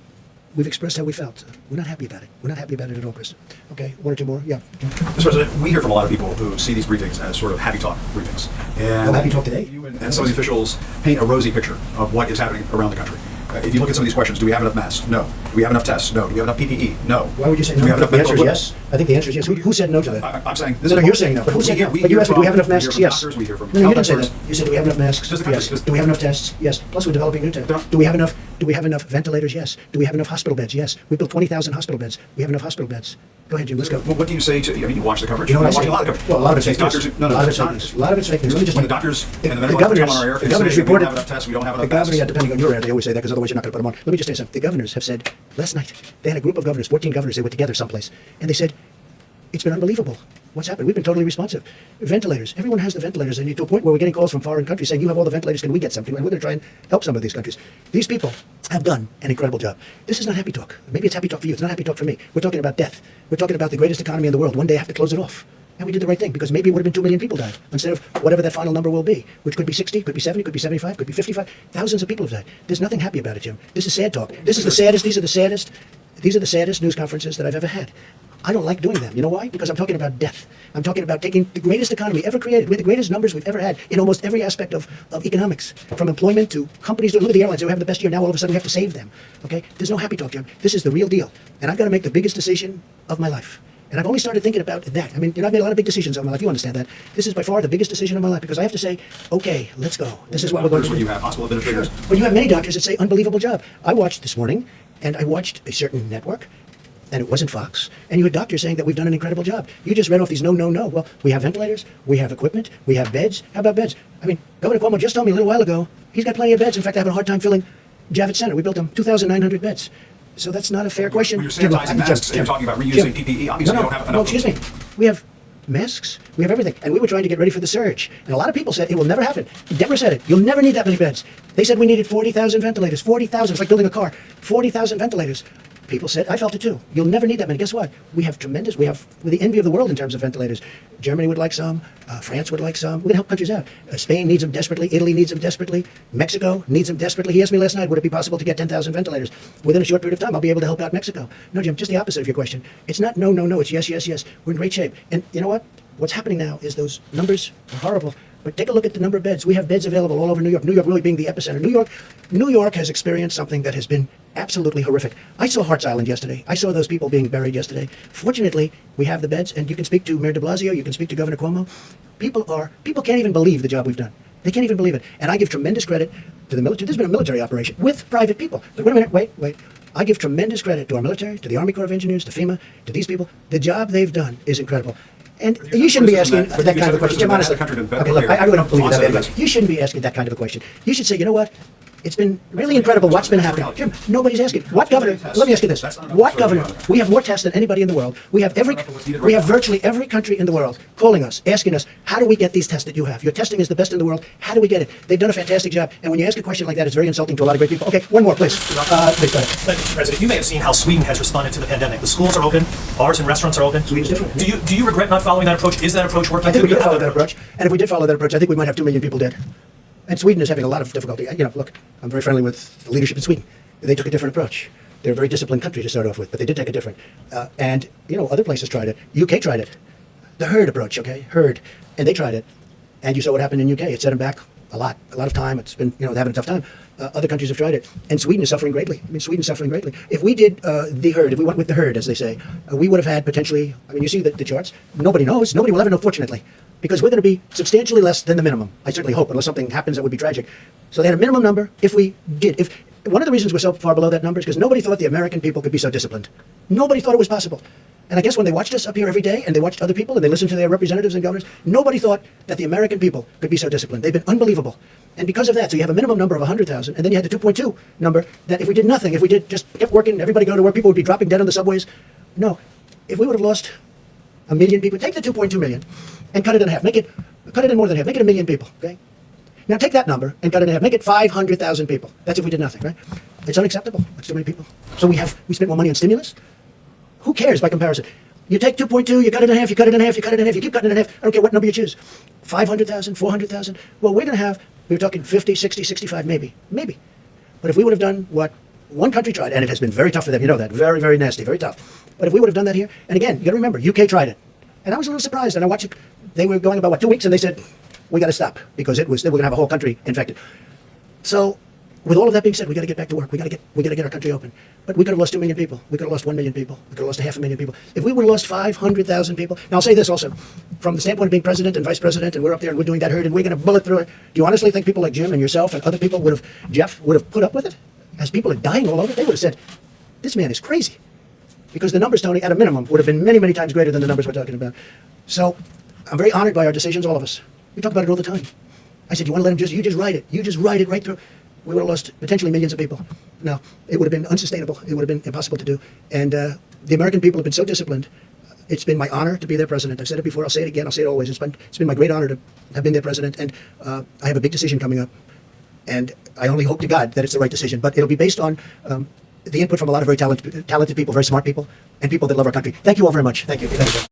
we've expressed how we felt. We're not happy about it. We're not happy about it at all, Chris. Okay, one or two more? Yeah. Mr. President, we hear from a lot of people who see these briefings as sort of happy talk briefings. And happy talk today? You and some of the officials paint a rosy picture of what is happening around the country. If you look at some of these questions, do we have enough masks? No. Do we have enough tests? No. Do we have enough PPE? No. Why would you say no? Do we have enough The answer is medical yes. I think the answer is yes. Who said no to that? I'm saying No, you're saying no. But who said no? But you asked me, do we have enough masks? Yes. Doctors, we hear from No, you health didn't say that. experts. You said, do we have enough masks? Just the country. Yes. Do we have enough tests? Yes. Plus, we're developing new tests. Do we have enough ventilators? Yes. Do we have enough hospital beds? Yes. We built 20,000 hospital beds. We have enough hospital beds. Go ahead, Jim. Let's go. Well, what do you say to? I mean, you watch the coverage. You know what I watch say? a lot of coverage. Well, a lot of it's fake Doctors, news. no, A lot of it's it's fake not. news. A lot of it's fake news. Let me just When the doctors and the the medical governors, come on our air, the they governors say we reported. don't have enough tests, we don't have The enough governors, masks. depending on your air, they always say that because otherwise you're not going to put them on. Let me just say something. The governors have said last night they had a group of governors, 14 governors. They were together someplace, and they said it's been unbelievable. What's happened? We've been totally responsive. Ventilators. Everyone has the ventilators, and to a point where we're getting calls from foreign countries saying, you have all the ventilators, can we get some? And we're going to try and help some of these countries. These people have done an incredible job. This is not happy talk. Maybe it's happy talk for you. It's not happy talk for me. We're talking about death. We're talking about the greatest economy in the world. One day I have to close it off. And we did the right thing, because maybe it would have been 2 million people died instead of whatever that final number will be, which could be 60, could be 70, could be 75, could be 55. Thousands of people have died. There's nothing happy about it, Jim. This is sad talk. This is the saddest. These are the saddest news conferences that I've ever had. I don't like doing them. You know why? Because I'm talking about death. I'm talking about taking the greatest economy ever created, with the greatest numbers we've ever had in almost every aspect of economics, from employment to companies. Look at the airlines. They were having the best year. Now all of a sudden we have to save them. Okay? There's no happy talk, Jim. This is the real deal. And I've got to make the biggest decision of my life. And I've only started thinking about that. I mean, I've made a lot of big decisions in my life. You understand that. This is by far the biggest decision of my life, because I have to say, okay, let's go. This is what we're going to do. You have hospital administrators. Sure. But you have many doctors that say, unbelievable job. I watched this morning, and I watched a certain network, and it wasn't Fox, and you had doctors saying that we've done an incredible job. You just read off these no. Well, we have ventilators, we have equipment, we have beds. How about beds? I mean, Governor Cuomo just told me a little while ago, he's got plenty of beds. In fact, I have a hard time filling Javits Center. We built them 2,900 beds. So that's not a fair question. When you're sanitizing masks and you're talking about reusing PPE, obviously you don't have enough. No, excuse me. We have masks, we have everything. And we were trying to get ready for the surge. And a lot of people said it will never happen. Deborah said it. You'll never need that many beds. They said we needed 40,000 ventilators. 40,000. It's like building a car. 40,000 ventilators. People said, I felt it too. You'll never need that many. Guess what? We're the envy of the world in terms of ventilators. Germany would like some. France would like some. We're going to help countries out. Spain needs them desperately. Italy needs them desperately. Mexico needs them desperately. He asked me last night, would it be possible to get 10,000 ventilators? Within a short period of time, I'll be able to help out Mexico. No, Jim, just the opposite of your question. It's not no. It's yes. We're in great shape. And you know what? What's happening now is those numbers are horrible. But take a look at the number of beds. We have beds available all over New York. New York really being the epicenter. New York has experienced something that has been absolutely horrific. I saw Hart's Island yesterday. I saw those people being buried yesterday. Fortunately, we have the beds, and you can speak to Mayor de Blasio, you can speak to Governor Cuomo. People can't even believe the job we've done. They can't even believe it. And I give tremendous credit to the military. There's been a military operation with private people. But wait a minute, wait. I give tremendous credit to our military, to the Army Corps of Engineers, to FEMA, to these people. The job they've done is incredible. And you shouldn't be asking for that kind of a question. Jim, honestly. Okay, look, I really don't believe that anyway. You shouldn't be asking that kind of a question. You should say, you know what? It's been really incredible what's been happening. Jim, nobody's asking. What governor, let me ask you this. What governor, we have more tests than anybody in the world. We have virtually every country in the world calling us, asking us, how do we get these tests that you have? Your testing is the best in the world. How do we get it? They've done a fantastic job. And when you ask a question like that, it's very insulting to a lot of great people. Okay, one more, please. Please, go ahead. Thank you, Mr. President. You may have seen how Sweden has responded to the pandemic. The schools are open, bars and restaurants are open. Sweden's different. Do you regret not following that approach? Is that approach working? I think we did follow that approach. And if we did follow that approach, I think we might have 2 million people dead. And Sweden is having a lot of difficulty. You know, look, I'm very friendly with the leadership in Sweden. They took a different approach. They're a very disciplined country to start off with, but they did take a different. And, you know, other places tried it. UK tried it. The herd approach, okay? Herd. And they tried it. And you saw what happened in UK. It set them back a lot of time. It's been, you know, they're having a tough time. Other countries have tried it. And Sweden is suffering greatly. I mean, Sweden's suffering greatly. If we did the herd, if we went with the herd, as they say, we would have had potentially, I mean, you see the charts. Nobody knows. Nobody will ever know, fortunately. Because we're going to be substantially less than the minimum. I certainly hope, unless something happens that would be tragic. So they had a minimum number if we did. If one of the reasons we're so far below that number is because nobody thought the American people could be so disciplined. Nobody thought it was possible. And I guess when they watched us up here every day and they watched other people and they listened to their representatives and governors, nobody thought that the American people could be so disciplined. They've been unbelievable. And because of that, so you have a minimum number of 100,000, and then you had the 2.2 number that if we did nothing, if we did just kept working, everybody go to work, people would be dropping dead on the subways. No. If we would have lost 1 million people, take the 2.2 million and cut it in half. Cut it in more than half. Make it 1 million people, okay? Now take that number and cut it in half. Make it 500,000 people. That's if we did nothing, right? It's unacceptable. That's too many people. So we spent more money on stimulus? Who cares by comparison? You take 2.2, you cut it in half, you cut it in half, you cut it in half, you keep cutting it in half. I don't care what number you choose. 500,000, 400,000. Well, we're going to have, we were talking 50, 60, 65, maybe. But if we would have done what one country tried, and it has been very tough for them, you know that, very, very nasty, very tough. But if we would have done that here, and again, you got to remember, UK tried it. And I was a little surprised, and I watched it. They were going about 2 weeks, and they said, we got to stop, because they were going to have a whole country infected. So, with all of that being said, we got to get back to work. We got to get our country open. But we could have lost 2 million people. We could have lost 1 million people. We could have lost 500,000 people. If we would have lost 500,000 people, now I'll say this also, from the standpoint of being president and vice president, and we're up there and we're doing that herd, and we're going to bullet through it. Do you honestly think people like Jim and yourself and other people Jeff would have put up with it? As people are dying all over, they would have said, this man is crazy. Because the numbers, Tony, at a minimum, would have been many, many times greater than the numbers we're talking about. So, I'm very honored by our decisions, all of us. We talk about it all the time. I said, you want to let him you just write it. You just write it right through. We would have lost potentially millions of people. No, it would have been unsustainable. It would have been impossible to do. And the American people have been so disciplined. It's been my honor to be their president. I've said it before. I'll say it again. I'll say it always. It's been my great honor to have been their president. And I have a big decision coming up. And I only hope to God that it's the right decision. But it'll be based on the input from a lot of very talented people, very smart people, and people that love our country. Thank you all very much. Thank you. Thank you.